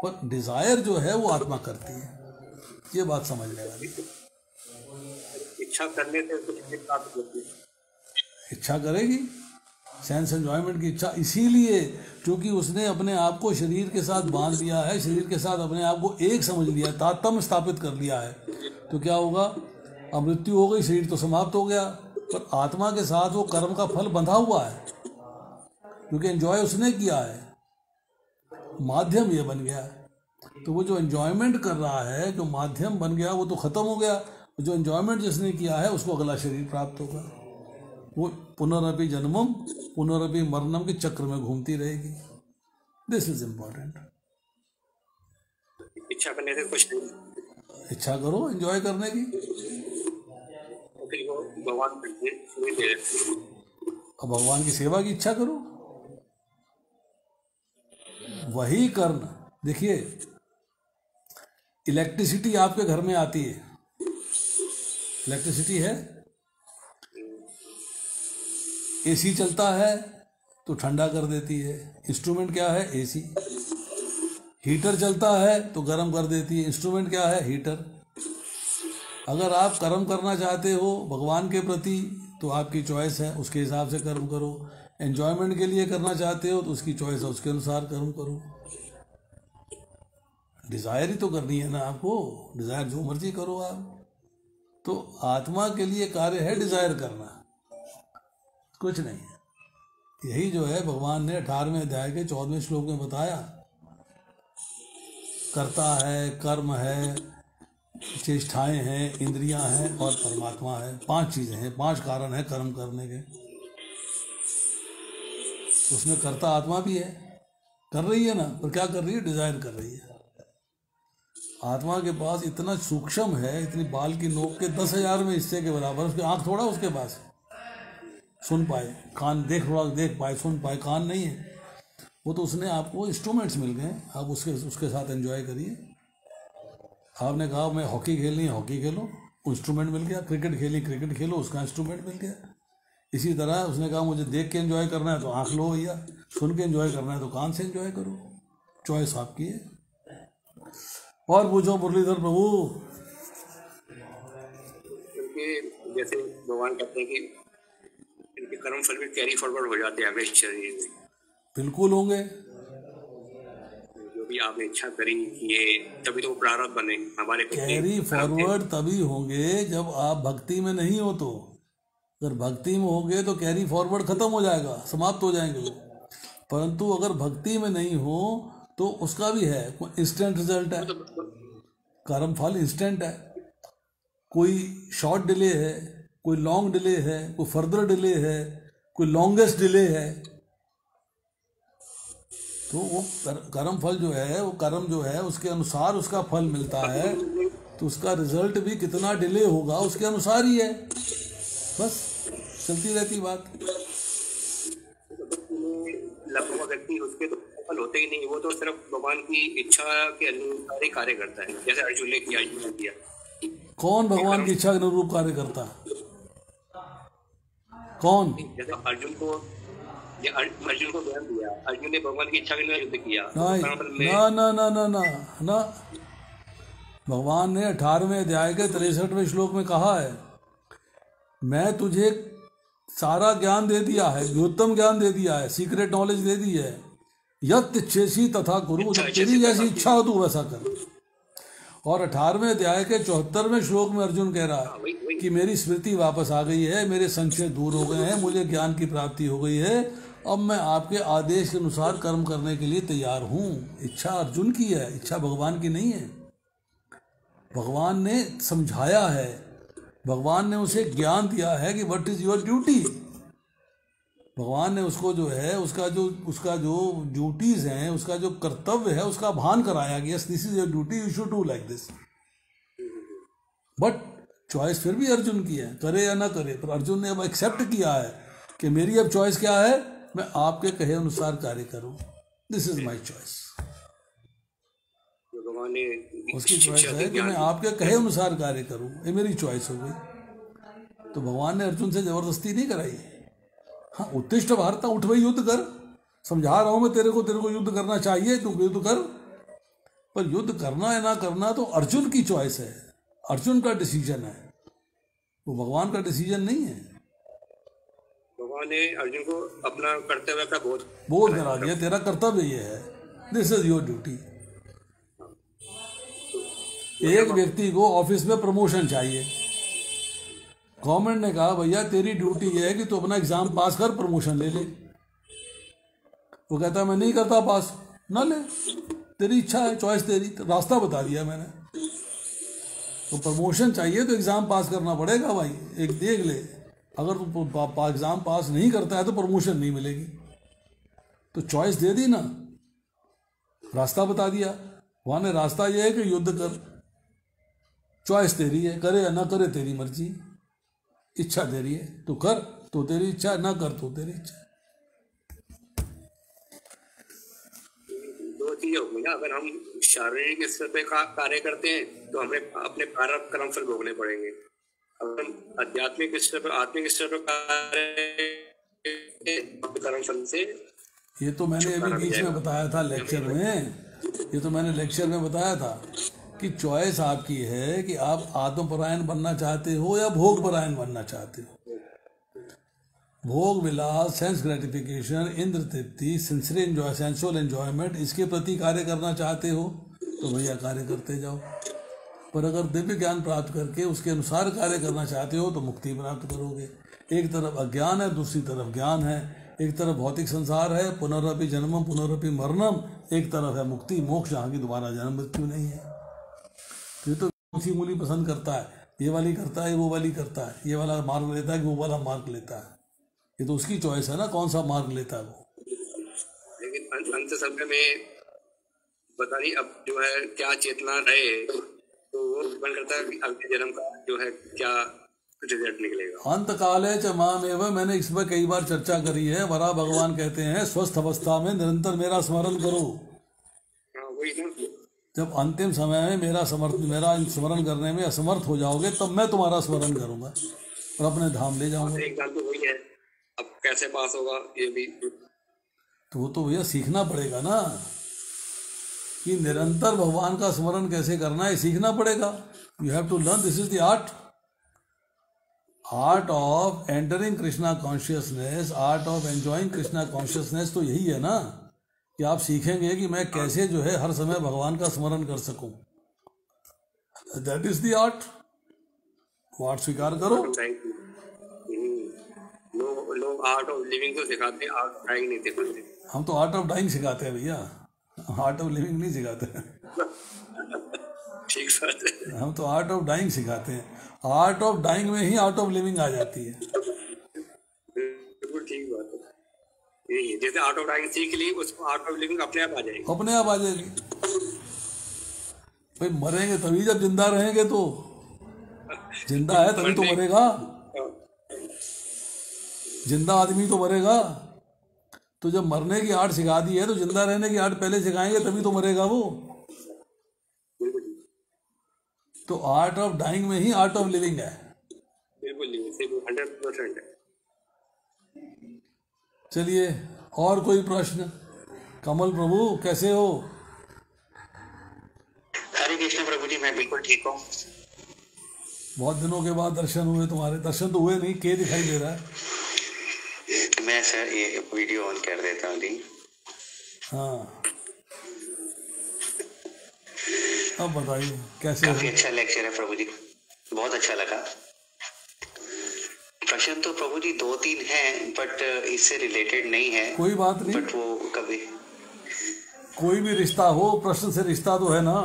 पर डिजायर जो है वो आत्मा करती है। ये बात समझने वाली। इच्छा करने से कुछ प्राप्त होती है, इच्छा करेगी, सेंस एंजॉयमेंट की इच्छा, इसीलिए क्योंकि उसने अपने आप को शरीर के साथ बांध लिया है, शरीर के साथ अपने आप को एक समझ लिया, तारतम्य स्थापित कर लिया है। तो क्या होगा? अब मृत्यु हो गई, शरीर तो समाप्त हो गया, पर आत्मा के साथ वो कर्म का फल बंधा हुआ है, क्योंकि एंजॉय उसने किया है, माध्यम ये बन गया। तो वो जो एंजॉयमेंट कर रहा है, जो माध्यम बन गया, वो तो खत्म हो गया। जो एंजॉयमेंट जिसने किया है उसको अगला शरीर प्राप्त होगा। वो पुनरअपि जन्मम पुनरअपि मरणम के चक्र में घूमती रहेगी। This is important. इच्छा करने से कुछ नहीं, इच्छा करो एंजॉय करने की। तो फिर वो भगवान दे देते हैं। अब भगवान की सेवा की इच्छा करो, वही करना। देखिए, इलेक्ट्रिसिटी आपके घर में आती है, इलेक्ट्रिसिटी है, एसी चलता है तो ठंडा कर देती है, इंस्ट्रूमेंट क्या है? एसी। हीटर चलता है तो गर्म कर देती है, इंस्ट्रूमेंट क्या है? हीटर। अगर आप कर्म करना चाहते हो भगवान के प्रति तो आपकी चॉइस है, उसके हिसाब से कर्म करो। एंजॉयमेंट के लिए करना चाहते हो तो उसकी चॉइस है, उसके अनुसार कर्म करो। डिज़ायर ही तो करनी है ना आपको, डिज़ायर जो मर्जी करो आप। तो आत्मा के लिए कार्य है डिज़ायर करना, कुछ नहीं है। यही जो है भगवान ने 18वें अध्याय के 14वें श्लोक में बताया। कर्ता है, कर्म है, चेष्टाएं हैं, इंद्रियां हैं और परमात्मा है। 5 चीजें हैं, 5 कारण हैं कर्म करने के। तो उसमें कर्ता आत्मा भी है, कर रही है ना, पर क्या कर रही है? डिजायर कर रही है। आत्मा के पास इतना सूक्ष्म है, इतनी बाल की नोक के 10,000 में हिस्से के बराबर। उसकी आंख थोड़ा उसके पास सुन पाए, कान देख पाए, सुन पाए, कान नहीं है वो। तो उसने आपको इंस्ट्रूमेंट्स मिल गए, आप उसके साथ एंजॉय करिए। आपने कहा मैं हॉकी खेलनी है, हॉकी खेलो, इंस्ट्रूमेंट मिल गया। क्रिकेट खेलनी, क्रिकेट खेलो, उसका इंस्ट्रूमेंट मिल गया। इसी तरह उसने कहा मुझे देख के एंजॉय करना है तो आंख लो भैया, सुन के एंजॉय करना है तो कान से एंजॉय करो। चॉइस आपकी है। और पूछो मुरलीधर प्रभु। क्योंकि जैसे भगवान कहते हैं कि इनके कर्म फल भी कैरी फॉरवर्ड हो जाते हैं अगले शरीर में। बिल्कुल होंगे। जो भी आपने इच्छा करी ये तभी तो प्रारब्ध बने हमारे। कैरी फॉरवर्ड तभी होंगे जब आप भक्ति में नहीं हो। तो अगर भक्ति में होगे तो कैरी फॉरवर्ड खत्म हो जाएगा, समाप्त हो जाएंगे वो। परंतु अगर भक्ति में नहीं हो तो उसका भी है, इंस्टेंट रिजल्ट है। कर्म फल इंस्टेंट है, कोई शॉर्ट डिले है, कोई लॉन्ग डिले है, कोई फर्दर डिले है, कोई लॉन्गेस्ट डिले है। तो वो कर्म फल जो है, वो कर्म जो है उसके अनुसार उसका फल मिलता है। तो उसका रिजल्ट भी कितना डिले होगा उसके अनुसार ही है। बस चलती रहती बात। लगभग व्यक्ति उसके तो फल होते ही नहीं, वो तो सिर्फ भगवान की इच्छा के अनुसार ही कार्य करता है। जैसे अर्जुन ने किया, अर्जुन ने किया। कौन भगवान की इच्छा के अनुरूप कार्य करता है? कौन? जैसे अर्जुन को ज्ञान दिया, अर्जुन ने भगवान की इच्छा के लिए युद्ध किया। ना ना ना ना ना ना, भगवान ने 18वें अध्याय के 63वें श्लोक में कहा है, मैं तुझे सारा ज्ञान दे दिया है, उत्तम ज्ञान दे दिया है, सीक्रेट नॉलेज दे दी है। यत् इच्छेसी तथा कुरु, तेरी जैसी इच्छा हो तू वैसा कर। और 18वें अध्याय के 74वें श्लोक में अर्जुन कह रहा है कि मेरी स्मृति वापस आ गई है, मेरे संशय दूर हो गए हैं, मुझे ज्ञान की प्राप्ति हो गई है। अब मैं आपके आदेश के अनुसार कर्म करने के लिए तैयार हूं। इच्छा अर्जुन की है, इच्छा भगवान की नहीं है। भगवान ने समझाया है, भगवान ने उसे ज्ञान दिया है कि व्हाट इज योर ड्यूटी। भगवान ने उसको जो है उसका जो ड्यूटीज हैं, उसका जो कर्तव्य है, उसका भान कराया कि yes this is your duty, you should do like this. But choice फिर भी अर्जुन की है, करे या ना करे। पर अर्जुन ने अब एक्सेप्ट किया है कि मेरी अब चॉइस क्या है, मैं आपके कहे अनुसार कार्य करूं। This is my choice. उसकी चॉइस है कि मैं आपके कहे अनुसार कार्य करूं, ये मेरी चॉइस हो गई। तो भगवान ने अर्जुन से जबरदस्ती नहीं कराई। हाँ, उत्तिष्ठ भारत, उठ भाई युद्ध कर, समझा रहा हूं मैं तेरे को युद्ध करना चाहिए, तू युद्ध कर। पर युद्ध करना या ना करना तो अर्जुन की चॉइस है, अर्जुन का डिसीजन है, वो भगवान का डिसीजन नहीं है। भगवान ने अर्जुन को अपना कर्तव्य का बोध करा दिया, तेरा कर्तव्य ये है, दिस इज योर ड्यूटी। एक व्यक्ति को ऑफिस में प्रमोशन चाहिए, गवर्नमेंट ने कहा भैया तेरी ड्यूटी ये है कि तू अपना एग्जाम पास कर, प्रमोशन ले ले। वो कहता मैं नहीं करता पास, ना ले, तेरी इच्छा है, चॉइस तेरी, रास्ता बता दिया मैंने। तो प्रमोशन चाहिए तो एग्जाम पास करना पड़ेगा भाई। एक देख ले, अगर तू एग्जाम पास नहीं करता है तो प्रमोशन नहीं मिलेगी। तो चॉइस दे दी ना, रास्ता बता दिया। वहां ने रास्ता ये है कि युद्ध कर, चॉइस तेरी है, करे या ना करे तेरी मर्जी, इच्छा तेरी है, तो कर तो तेरी इच्छा, ना कर तो तेरी इच्छा। दो चीजें होगी ना, अगर हम शारीरिक स्तर पे कार्य करते हैं तो हमें अपने प्रारब्ध कर्म फल भोगने पड़ेंगे। अगर हम आध्यात्मिक स्तर पर, आत्मिक स्तर पर कार्य कर्म फल से, ये तो मैंने अभी बीच में बताया था लेक्चर में, ये तो मैंने लेक्चर में बताया था कि चॉइस आपकी है कि आप आत्मपरायण बनना चाहते हो या भोग परायण बनना चाहते हो। भोग विलास, सेंस ग्रेटिफिकेशन, इंद्र तृप्ति, सेंसुअल एंजॉयमेंट, इसके प्रति कार्य करना चाहते हो तो भैया कार्य करते जाओ। पर अगर दिव्य ज्ञान प्राप्त करके उसके अनुसार कार्य करना चाहते हो तो मुक्ति प्राप्त करोगे। एक तरफ अज्ञान है, दूसरी तरफ ज्ञान है। एक तरफ भौतिक संसार है, पुनरअपि जन्मम पुनरअपि मरणम, एक तरफ है मुक्ति मोक्ष, जहाँ की दोबारा जन्म मृत्यु नहीं है। ये तो उसी मूली पसंद करता है, ये वाली करता है, वो वाली करता है, ये वाला मार्ग लेता है कि वो वाला मार्ग लेता है। ये तो उसकी चॉइस है ना, कौन सा मार्ग लेता है वो। लेकिन अंत समय में पता नहीं अब जो है क्या चेतना रहे, तो वो डिपेंड करता है कि अगले जन्म का जो है क्या रिजल्ट निकलेगा। अंत काले च मामेव, मैंने इस पर कई बार चर्चा करी है। वरा भगवान कहते हैं स्वस्थ अवस्था में निरंतर मेरा स्मरण करो। वही ना, जब अंतिम समय में मेरा स्मरण करने में असमर्थ हो जाओगे तब मैं तुम्हारा स्मरण करूंगा और अपने धाम ले जाऊंगा। एग्जाम तो वही है, अब कैसे पास होगा ये भी तो वो तो भैया सीखना पड़ेगा ना कि निरंतर भगवान का स्मरण कैसे करना है, सीखना पड़ेगा। You have to learn, this is the art of entering Krishna consciousness, art of enjoying Krishna consciousness. तो यही है ना कि आप सीखेंगे कि मैं कैसे जो है हर समय भगवान का स्मरण कर सकूं। That is the art. वो आर्ट स्वीकार करो। लोग आर्ट ऑफ लिविंग तो सिखाते हैं, आर्ट ऑफ डाइंग नहीं सिखाते। हम तो आर्ट ऑफ डाइंग सिखाते हैं भैया, आर्ट ऑफ लिविंग नहीं सिखाते हैं। ठीक बात है, हम तो आर्ट ऑफ डाइंग सिखाते हैं। आर्ट ऑफ डाइंग में ही आर्ट ऑफ लिविंग आ जाती है। बिल्कुल ठीक बात है। यही जैसे आर्ट ऑफ डाइंग सीख ली, उसको आर्ट ऑफ लिविंग अपने आप आ जाएगी। अपने आप आ जाएगी भाई। मरेंगे तभी जब जिंदा रहेंगे, तो जिंदा है तभी तो मरेगा। जिंदा आदमी तो मरेगा। तो जब मरने की आर्ट सिखा दी है तो जिंदा रहने की आर्ट पहले सिखाएंगे तभी तो मरेगा वो। तो आर्ट ऑफ डाइंग में ही आर्ट ऑफ लिविंग है। बिल्कुल 100% है। चलिए, और कोई प्रश्न? कमल प्रभु कैसे हो? हरे कृष्ण प्रभु जी, मैं बिल्कुल ठीक हूँ। बहुत दिनों के बाद दर्शन हुए तुम्हारे। दर्शन तो हुए नहीं, के दिखाई दे रहा है। मैं सर ये वीडियो ऑन कर देता हूँ दी। हाँ, अब बताइए कैसे काफी हो? अच्छा लेक्चर है प्रभु जी, बहुत अच्छा लगा। प्रश्न तो प्रभु जी 2-3 हैं, बट इससे रिलेटेड नहीं है। कोई बात नहीं, बट वो कभी कोई भी रिश्ता हो, प्रश्न से रिश्ता तो है ना।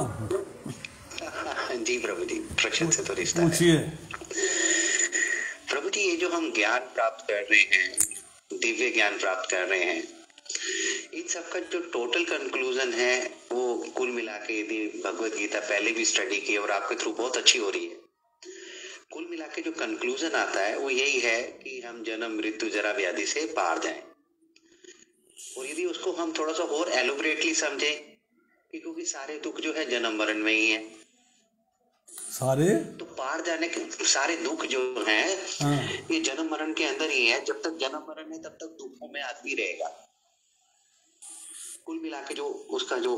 जी प्रभु जी, प्रश्न से तो रिश्ता है। पूछिए प्रभु जी, ये जो हम ज्ञान प्राप्त कर रहे हैं, दिव्य ज्ञान प्राप्त कर रहे हैं, इन सबका जो टोटल कंक्लूजन है वो कुल मिला के, यदि भगवत गीता पहले भी स्टडी की और आपके थ्रू बहुत अच्छी हो रही है, कुल मिला के जो कंक्लूजन आता है वो यही है कि हम जन्म मृत्यु जरा व्याधि से पार जाएं। और यदि उसको हम थोड़ा सा और एलोबरेटली समझें कि क्योंकि सारे दुख जो है जन्म मरण में ही है, सारे तो पार जाने के सारे दुख जो हैं ये जन्म मरण के अंदर ही है। जब तक जन्म मरण है तब तक दुखों में आदमी रहेगा। कुल मिला के जो उसका जो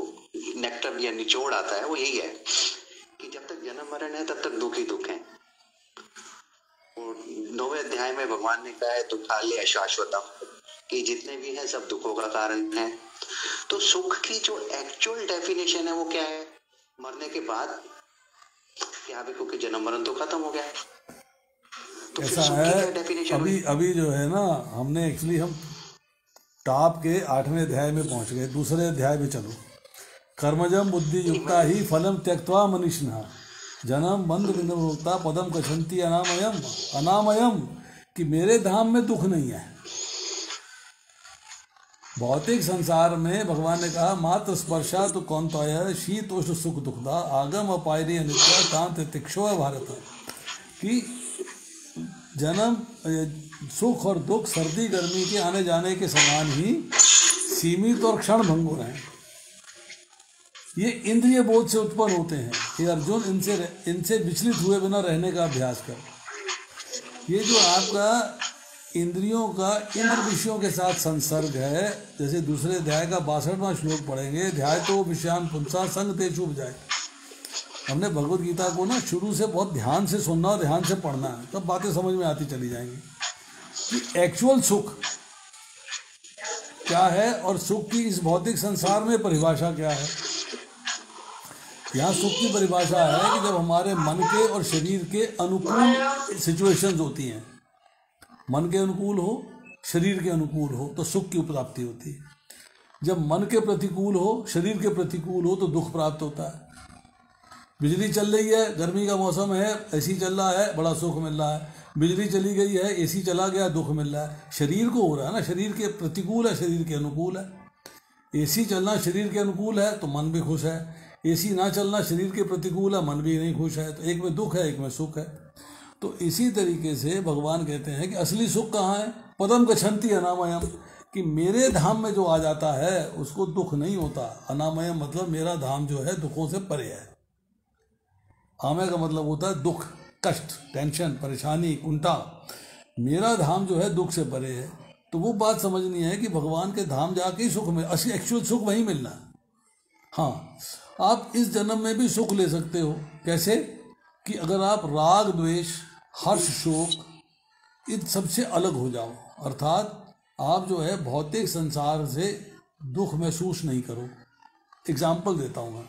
नेक्टर या निचोड़ आता है वो यही है कि जब तक जन्म मरण है तब तक दुख ही दुख है। और 9वें अध्याय में भगवान ने कहा है दुखालय अशाश्वतम, कि जितने भी हैं सब दुखों का कारण है। तो सुख की जो एक्चुअल डेफिनेशन है वो क्या है? मरने के बाद क्या, क्योंकि जन्म मरण तो खत्म हो गया है। तो ऐसा है। अभी जो है ना, हमने एक्चुअली हम टॉप के 8वें अध्याय में पहुंच गए। दूसरे अध्याय में चलो। कर्मजम बुद्धि युक्ता ही फलम त्यक्त्वा मनीषिणः जन्म बंध विनिर्मुक्ता पदम गच्छन्ति अनामयम। अनामयम कि मेरे धाम में दुख नहीं है। भौतिक संसार में भगवान ने कहा मात्र स्पर्शा तो कौंतय शीत उष्ण सुख दुखदा आगम अपायरी अनित्य कांत तिक्षो भारत, कि जन्म सुख और दुख सर्दी गर्मी के आने जाने के समान ही सीमित और क्षण भंगुर हैं। ये इंद्रिय बोध से उत्पन्न होते हैं कि अर्जुन इनसे विचलित हुए बिना रहने का अभ्यास कर। ये जो आपका इंद्रियों का इंद्र विषयों के साथ संसर्ग है, जैसे दूसरे अध्याय का 62वां श्लोक पढ़ेंगे, ध्याय तो विषयान पुंसा संग तेषु उपजाए। हमने भगवत गीता को ना शुरू से बहुत ध्यान से सुनना और ध्यान से पढ़ना है, तब बातें समझ में आती चली जाएंगी कि एक्चुअल सुख क्या है और सुख की इस भौतिक संसार में परिभाषा क्या है। यहाँ सुख की परिभाषा है कि जब हमारे मन के और शरीर के अनुकूल सिचुएशंस होती हैं, मन के अनुकूल हो शरीर के अनुकूल हो तो सुख की प्राप्ति होती है। जब मन के प्रतिकूल हो शरीर के प्रतिकूल हो तो दुख प्राप्त होता है। बिजली चल रही है, गर्मी का मौसम है, एसी चल रहा है, बड़ा सुख मिल रहा है। बिजली चली गई है, एसी चला गया, दुख मिल रहा है। शरीर को हो रहा है ना, शरीर के प्रतिकूल है, शरीर के अनुकूल है। एसी चलना शरीर के अनुकूल है तो मन भी खुश है, एसी ना चलना शरीर के प्रतिकूल है, मन भी नहीं खुश है। तो एक में दुख है, एक में सुख है। तो इसी तरीके से भगवान कहते हैं कि असली सुख कहाँ है, पदम गच्छन्ति अनामयम, कि मेरे धाम में जो आ जाता है उसको दुख नहीं होता। अनामयम मतलब मेरा धाम जो है दुखों से परे है। आमय का मतलब होता है दुख, कष्ट, टेंशन, परेशानी, कुंठा। मेरा धाम जो है दुख से परे है। तो वो बात समझनी है कि भगवान के धाम जाके ही सुख में असली एक्चुअल सुख वहीं मिलना है। हाँ, आप इस जन्म में भी सुख ले सकते हो। कैसे? कि अगर आप राग द्वेष हर्ष शोक इन सबसे अलग हो जाओ, अर्थात आप जो है भौतिक संसार से दुख महसूस नहीं करो। एग्जाम्पल देता हूँ मैं।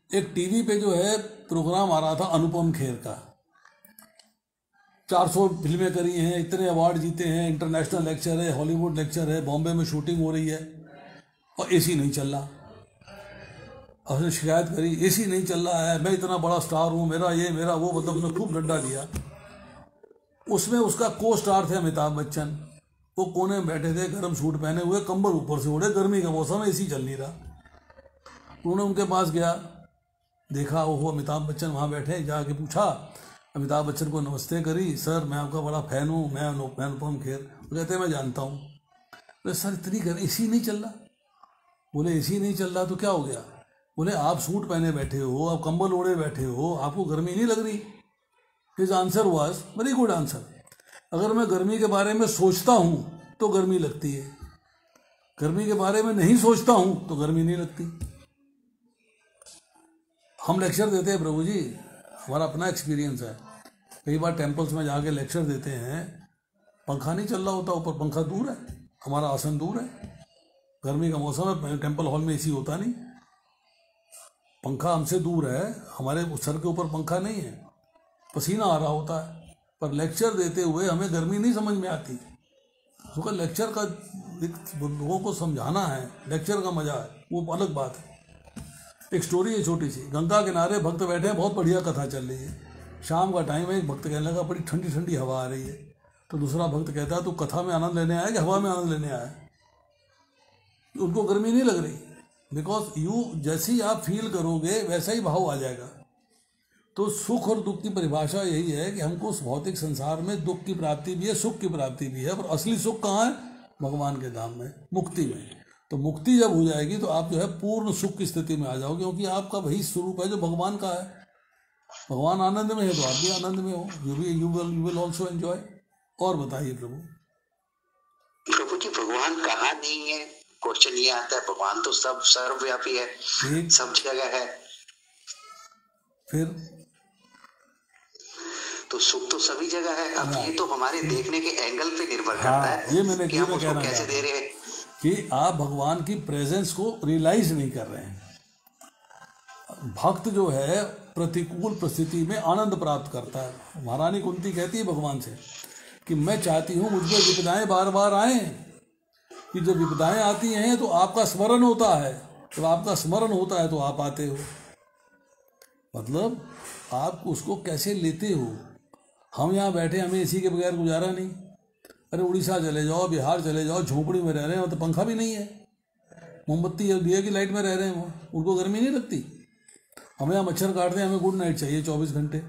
एक टीवी पे जो है प्रोग्राम आ रहा था अनुपम खेर का, 400 फिल्में करी हैं, इतने अवार्ड जीते हैं, इंटरनेशनल लेक्चर है, हॉलीवुड लेक्चर है, बॉम्बे में शूटिंग हो रही है और एसी नहीं चल रहा। उसने शिकायत करी एसी नहीं चल रहा है, मैं इतना बड़ा स्टार हूँ, मेरा ये मेरा वो, मतलब उसने खूब डंडा दिया। उसमें उसका को स्टार थे अमिताभ बच्चन, वो कोने में बैठे थे, गर्म सूट पहने हुए, कंबल ऊपर से ओढ़े, गर्मी का मौसम है, एसी चल नहीं रहा। उन्होंने उनके पास गया, देखा वो अमिताभ बच्चन वहाँ बैठे, जाके पूछा, अमिताभ बच्चन को नमस्ते करी, सर मैं आपका बड़ा फ़ैन हूँ, मैं अनुपम खेर। वो कहते हैं मैं जानता हूँ। बोले सर इतनी गर्मी, एसी नहीं चल रहा। बोले एसी नहीं चल रहा तो क्या हो गया? बोले आप सूट पहने बैठे हो, आप कंबल ओढ़े बैठे हो, आपको गर्मी नहीं लग रही? His answer was very good answer, अगर मैं गर्मी के बारे में सोचता हूँ तो गर्मी लगती है, गर्मी के बारे में नहीं सोचता हूँ तो गर्मी नहीं लगती। हम लेक्चर देते हैं प्रभु जी, हमारा अपना एक्सपीरियंस है, कई बार टेम्पल्स में जाके लेक्चर देते हैं, पंखा नहीं चल रहा होता, ऊपर पंखा दूर है, हमारा आसन दूर है, गर्मी का मौसम है, टेम्पल हॉल में एसी होता नहीं, पंखा हमसे दूर है, हमारे सर के ऊपर पंखा नहीं है, पसीना आ रहा होता है, पर लेक्चर देते हुए हमें गर्मी नहीं समझ में आती। उसका लेक्चर का लोगों को समझाना है, लेक्चर का मजा है, वो अलग बात है। एक स्टोरी है छोटी सी, गंगा किनारे भक्त बैठे हैं, बहुत बढ़िया कथा चल रही है, शाम का टाइम है, एक भक्त कहने लगा बड़ी ठंडी ठंडी हवा आ रही है, तो दूसरा भक्त कहता है तू कथा में आनंद लेने आया कि हवा में आनंद लेने आया? उनको गर्मी नहीं लग रही, बिकॉज यू जैसे ही आप फील करोगे वैसा ही भाव आ जाएगा। तो सुख और दुख की परिभाषा यही है कि हमको उस भौतिक संसार में दुख की प्राप्ति भी है, सुख की प्राप्ति भी है, पर असली सुख कहाँ है? भगवान के धाम में, मुक्ति में। तो मुक्ति जब हो जाएगी तो आप जो है पूर्ण सुख की स्थिति में आ जाओगे, क्योंकि आपका वही स्वरूप है जो भगवान का है। भगवान आनंद में है तो आप भी आनंद में हो, यू विल ऑल्सो एंजॉय। और बताइए प्रभु। प्रभु जी भगवान कहाँ नहीं है? क्वेश्चन ये आता है, भगवान तो सब सर्वव्यापी है, सब जगह है, फिर तो सुख तो सभी जगह है। अब ये तो हमारे देखने के एंगल पे निर्भर करता है, ये मैंने कि हम उसको कैसे दे रहे हैं, कि आप भगवान की प्रेजेंस को रियलाइज नहीं कर रहे हैं। भक्त जो है प्रतिकूल परिस्थिति में आनंद प्राप्त करता है। महारानी कुंती कहती है भगवान से कि मैं चाहती हूँ मुझ पर विपदाएं बार बार आए, कि जब विपदाएं आती हैं तो आपका स्मरण होता है, जब आपका स्मरण होता है तो आप आते हो। मतलब आप उसको कैसे लेते हो। हम यहाँ बैठे, हमें एसी के बगैर गुजारा नहीं। अरे उड़ीसा चले जाओ, बिहार चले जाओ, झोपड़ी में रह रहे हैं तो पंखा भी नहीं है, मोमबत्ती या दिए की लाइट में रह रहे हैं, वो उनको गर्मी नहीं लगती। हमें यहाँ मच्छर काटते हैं, हमें गुड नाइट चाहिए 24 घंटे,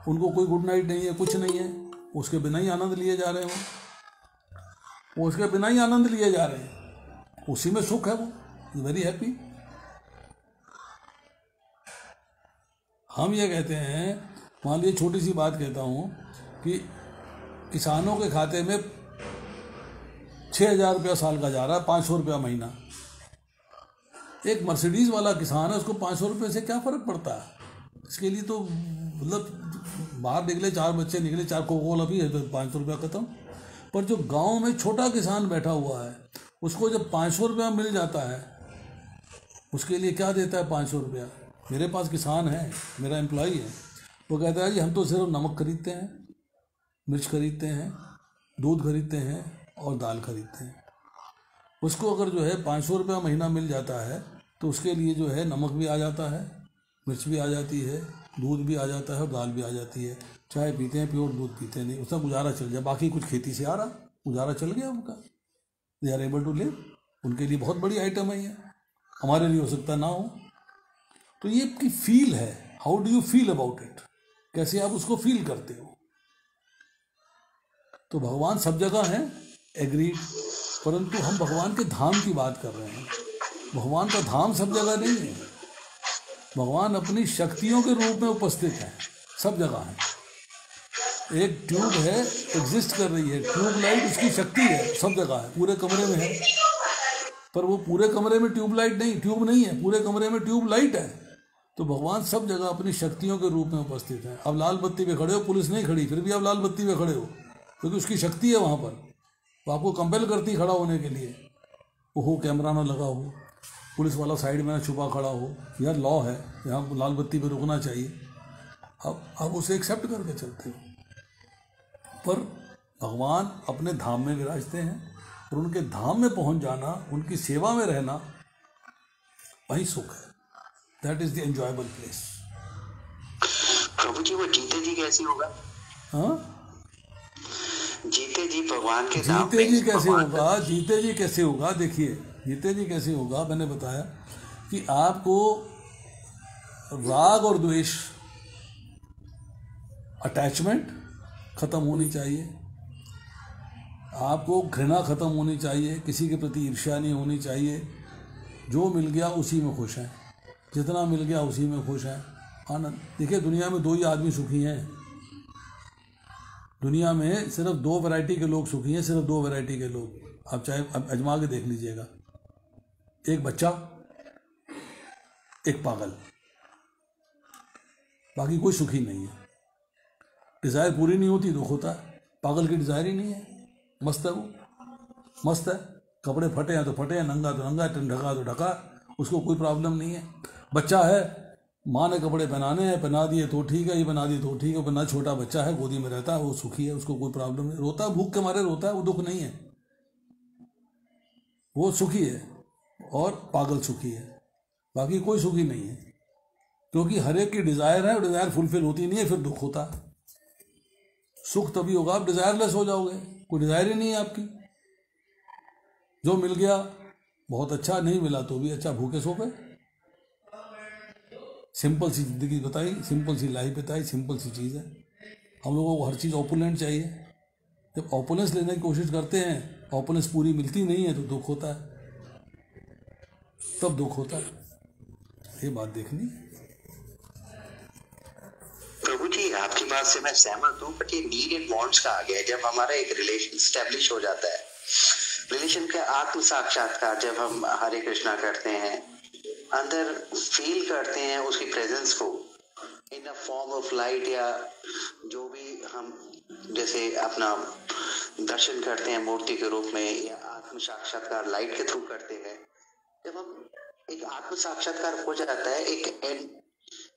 उनको कोई गुड नाइट नहीं है, कुछ नहीं है, उसके बिना ही आनंद लिए जा रहे हैं, वो उसके बिना ही आनंद लिए जा रहे हैं, उसी में सुख है, वो वेरी हैप्पी। हम ये कहते हैं, मान लीजिए छोटी सी बात कहता हूँ कि किसानों के खाते में 6,000 रुपया साल का जा रहा है, 500 रुपया महीना। एक मर्सिडीज वाला किसान है, उसको 500 रुपये से क्या फ़र्क पड़ता है? इसके लिए तो मतलब बाहर निकले, 4 बच्चे निकले, 4 कोकोला भी है तो 500 रुपया ख़त्म। पर जो गांव में छोटा किसान बैठा हुआ है, उसको जब 500 रुपया मिल जाता है, उसके लिए क्या देता है 500 रुपया? मेरे पास किसान है, मेरा एम्प्लॉई है, वो कहता है जी हम तो सिर्फ नमक खरीदते हैं, मिर्च खरीदते हैं, दूध खरीदते हैं और दाल खरीदते हैं। उसको अगर जो है 500 रुपया महीना मिल जाता है तो उसके लिए जो है नमक भी आ जाता है, मिर्च भी आ जाती है, दूध भी आ जाता है और दाल भी आ जाती है। चाय पीते हैं, प्योर दूध पीते नहीं, उसका गुजारा चल जाए। बाकी कुछ खेती से आ रहा, गुजारा चल गया उनका, they are able to live. उनके लिए बहुत बड़ी आइटम है ये, हमारे लिए हो सकता ना हो। तो ये आपकी फील है, how do you feel about it, कैसे आप उसको फील करते हो। तो भगवान सब जगह हैं, एग्रीड, परंतु हम भगवान के धाम की बात कर रहे हैं। भगवान का धाम सब जगह नहीं है, भगवान अपनी शक्तियों के रूप में उपस्थित है, सब जगह है। एक ट्यूब है, एग्जिस्ट कर रही है, ट्यूब लाइट उसकी शक्ति है, सब जगह है, पूरे कमरे में है, पर वो पूरे कमरे में ट्यूब लाइट नहीं, ट्यूब नहीं है, पूरे कमरे में ट्यूब लाइट है। तो भगवान सब जगह अपनी शक्तियों के रूप में उपस्थित है। अब लाल बत्ती पे खड़े हो, पुलिस नहीं खड़ी, फिर भी आप लाल बत्ती पे खड़े हो, क्योंकि उसकी शक्ति है वहाँ पर, तो आपको कंपेल करती खड़ा होने के लिए। वो हो कैमरा ना लगा हो, पुलिस वाला साइड में ना छुपा खड़ा हो, यार लॉ है, यहाँ लाल बत्ती पे रुकना चाहिए, अब आप उसे एक्सेप्ट करके चलते हो। पर भगवान अपने धाम में विराजते हैं, और उनके धाम में पहुंच जाना, उनकी सेवा में रहना, वही सुख है। That is the enjoyable place. प्रभु जी, वो जीते जी कैसे होगा? हाँ, जीते जी भगवान के धाम जीते जी कैसे होगा? जीते जी कैसे होगा? देखिए, जीते जी कैसे होगा, मैंने बताया कि आपको राग और द्वेष, अटैचमेंट खत्म होनी चाहिए, आपको घृणा खत्म होनी चाहिए, किसी के प्रति ईर्ष्या नहीं होनी चाहिए। जो मिल गया उसी में खुश हैं, जितना मिल गया उसी में खुश हैं, आनंद। देखिए, दुनिया में 2 ही आदमी सुखी हैं, दुनिया में सिर्फ 2 वैरायटी के लोग सुखी हैं, सिर्फ 2 वैरायटी के लोग। आप चाहे अजमा के देख लीजिएगा, एक बच्चा, एक पागल, बाकी कोई सुखी नहीं है। डिज़ायर पूरी नहीं होती दुख होता है, पागल की डिज़ायर ही नहीं है, मस्त है, वो मस्त है, कपड़े फटे हैं तो फटे हैं, नंगा तो नंगा, ढका तो ढका, उसको कोई प्रॉब्लम नहीं है। बच्चा है, माँ ने कपड़े पहनाने हैं, पहना दिए तो ठीक है, ये बना दिए तो ठीक है, वरना छोटा बच्चा है, गोदी में रहता है, वो सुखी है, उसको कोई प्रॉब्लम नहीं। रोता है, भूख के मारे रोता है, वो दुख नहीं है, वो सुखी है। और पागल सुखी है, बाकी कोई सुखी नहीं है, क्योंकि हर एक की डिज़ायर है, और डिज़ायर फुलफिल होती नहीं है, फिर दुख होता है। सुख तभी होगा आप डिज़ायरलेस हो जाओगे, कोई डिज़ायर ही नहीं है आपकी। जो मिल गया बहुत अच्छा, नहीं मिला तो भी अच्छा, भूखे सो गए। सिंपल सी जिंदगी बताई, सिंपल सी लाइफ बताई, सिंपल सी चीज़ है। हम लोगों को हर चीज़ ऑपुलेंट चाहिए। जब ऑपुलेंस लेने की कोशिश करते हैं, ऑपुलेंस पूरी मिलती नहीं है तो दुख होता है, तब दुख होता है। ये बात देखनी। प्रभु जी, आपकी बात से मैं सहमत हूँ, बट ये नीड एंड वांट्स का आ गया है। जब हमारा एक रिलेशन स्टैब्लिश हो जाता है, रिलेशन का आत्म साक्षात्कार, जब हम हरे कृष्णा करते हैं, अंदर फील करते हैं उसकी प्रेजेंस को इन अ फॉर्म ऑफ लाइट, या जो भी हम जैसे अपना दर्शन करते हैं मूर्ति के रूप में, या आत्म साक्षात्कार लाइट के थ्रू करते हैं। जब हम एक आत्म साक्षात्कार हो जाता है, एक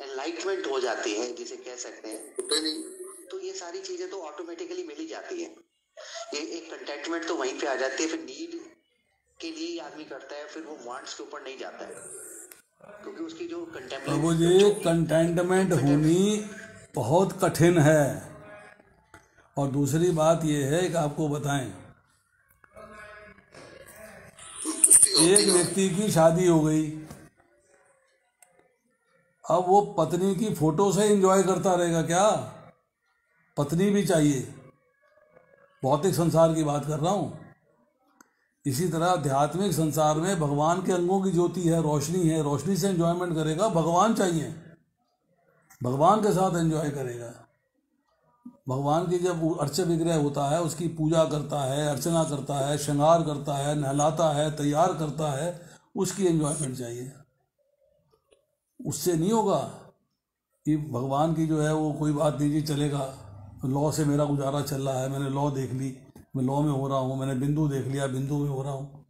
एनलाइटमेंट हो जाती है, जिसे कह सकते हैं, तो ये सारी चीजें तो ऑटोमेटिकली मिल ही जाती है। ये एक कंटेंटमेंट तो वहीं पे आ जाती है, फिर नीड के लिए ही आदमी करता है, फिर वो वांट्स के ऊपर नहीं जाता है, क्योंकि उसकी जो प्रभु जी, कंटेंटमेंट होनी बहुत कठिन है। और दूसरी बात ये है कि आपको बताएं, एक व्यक्ति की शादी हो गई, अब वो पत्नी की फोटो से एंजॉय करता रहेगा क्या? पत्नी भी चाहिए। भौतिक संसार की बात कर रहा हूँ। इसी तरह आध्यात्मिक संसार में भगवान के अंगों की ज्योति है, रोशनी है, रोशनी से एंजॉयमेंट करेगा। भगवान चाहिए, भगवान के साथ एंजॉय करेगा। भगवान की जब अर्च विग्रह होता है, उसकी पूजा करता है, अर्चना करता है, श्रृंगार करता है, नहलाता है, तैयार करता है, उसकी एंजॉयमेंट चाहिए। उससे नहीं होगा कि भगवान की जो है वो कोई बात नहीं जी चलेगा, लॉ से मेरा गुजारा चल रहा है, मैंने लॉ देख ली, मैं लॉ में हो रहा हूँ, मैंने बिंदु देख लिया, बिंदु में हो रहा हूँ।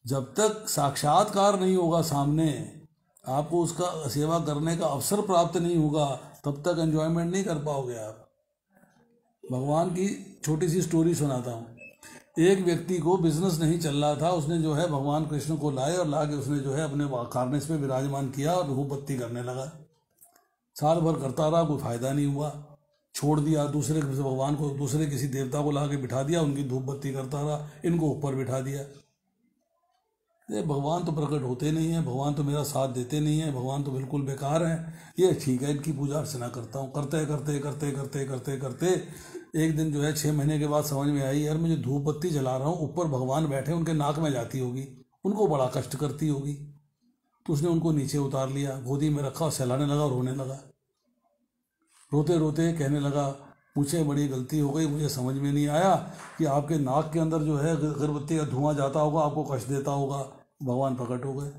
जब तक साक्षात्कार नहीं होगा सामने, आपको उसका सेवा करने का अवसर प्राप्त नहीं होगा, तब तक एंजॉयमेंट नहीं कर पाओगे आप। भगवान की छोटी सी स्टोरी सुनाता हूँ। एक व्यक्ति को बिजनेस नहीं चल रहा था, उसने जो है भगवान कृष्ण को लाए और ला के उसने जो है अपने कार्निस पे विराजमान किया और धूप बत्ती करने लगा। साल भर करता रहा, कोई फायदा नहीं हुआ, छोड़ दिया। दूसरे भगवान को, दूसरे किसी देवता को ला के बिठा दिया, उनकी धूप बत्ती करता रहा, इनको ऊपर बिठा दिया। ये भगवान तो प्रकट होते नहीं है, भगवान तो मेरा साथ देते नहीं है, भगवान तो बिल्कुल बेकार है। ये ठीक है, इनकी पूजा अर्चना करता हूँ। करते करते करते करते करते करते एक दिन जो है 6 महीने के बाद समझ में आई, यार मुझे धूप बत्ती जला रहा हूँ, ऊपर भगवान बैठे, उनके नाक में जाती होगी, उनको बड़ा कष्ट करती होगी। तो उसने उनको नीचे उतार लिया, गोदी में रखा, सहलाने लगा, रोने लगा। रोते रोते कहने लगा, मुझे बड़ी गलती हो गई, मुझे समझ में नहीं आया कि आपके नाक के अंदर जो है अगरबत्ती का धुआं जाता होगा, आपको कष्ट देता होगा। भगवान प्रकट हो गए।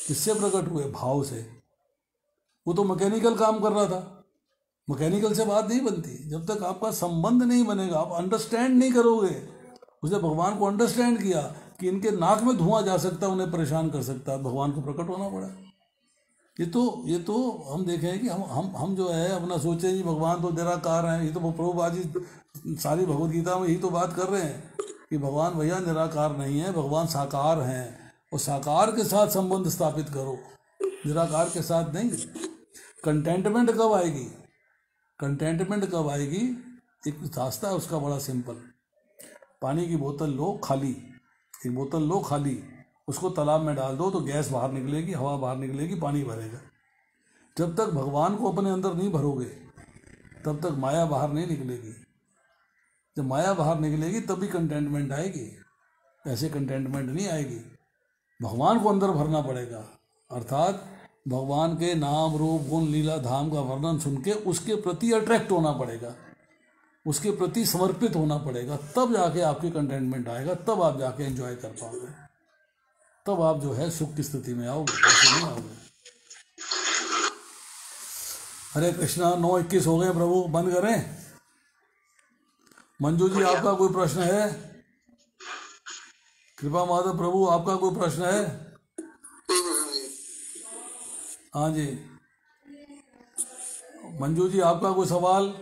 किससे प्रकट हुए? भाव से। वो तो मैकेनिकल काम कर रहा था, मैकेनिकल से बात नहीं बनती। जब तक आपका संबंध नहीं बनेगा, आप अंडरस्टैंड नहीं करोगे। उसने भगवान को अंडरस्टैंड किया कि इनके नाक में धुआं जा सकता है, उन्हें परेशान कर सकता है, भगवान को प्रकट होना पड़ा। ये तो हम देखें कि हम जो है अपना सोचे जी भगवान तो निराकार हैं। ये तो प्रभुपाद जी सारी भगवद गीता में यही तो बात कर रहे हैं कि भगवान भैया निराकार नहीं है, भगवान साकार हैं, और साकार के साथ संबंध स्थापित करो, निराकार के साथ नहीं। कंटेंटमेंट कब आएगी? कंटेंटमेंट कब आएगी? एक रास्ता है उसका बड़ा सिंपल। पानी की बोतल लो खाली, एक बोतल लो खाली, उसको तालाब में डाल दो तो गैस बाहर निकलेगी, हवा बाहर निकलेगी, पानी भरेगा। जब तक भगवान को अपने अंदर नहीं भरोगे, तब तक माया बाहर नहीं निकलेगी। जब माया बाहर निकलेगी तभी कंटेंटमेंट आएगी, ऐसे कंटेंटमेंट नहीं आएगी। भगवान को अंदर भरना पड़ेगा, अर्थात भगवान के नाम रूप गुण लीला धाम का वर्णन सुन के उसके प्रति अट्रैक्ट होना पड़ेगा, उसके प्रति समर्पित होना पड़ेगा, तब जाके आपकी कंटेंटमेंट आएगा, तब आप जाके एंजॉय कर पाओगे, तब आप जो है सुख की स्थिति में आओगे, ऐसे नहीं आओगे। हरे कृष्णा। 9:21 हो गए प्रभु, बंद करें। मंजू जी आपका कोई प्रश्न है? कृपा माधव प्रभु आपका कोई प्रश्न है? हाँ जी मंजू जी आपका कोई सवाल?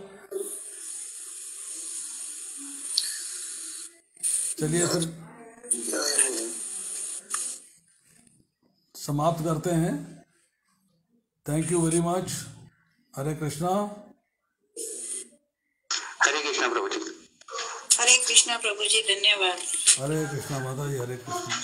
चलिए फिर समाप्त करते हैं। Thank you very much. Hare Krishna. Hare Krishna प्रभु जी। हरे कृष्णा प्रभु जी, धन्यवाद। हरे कृष्णा माता जी, हरे कृष्णा।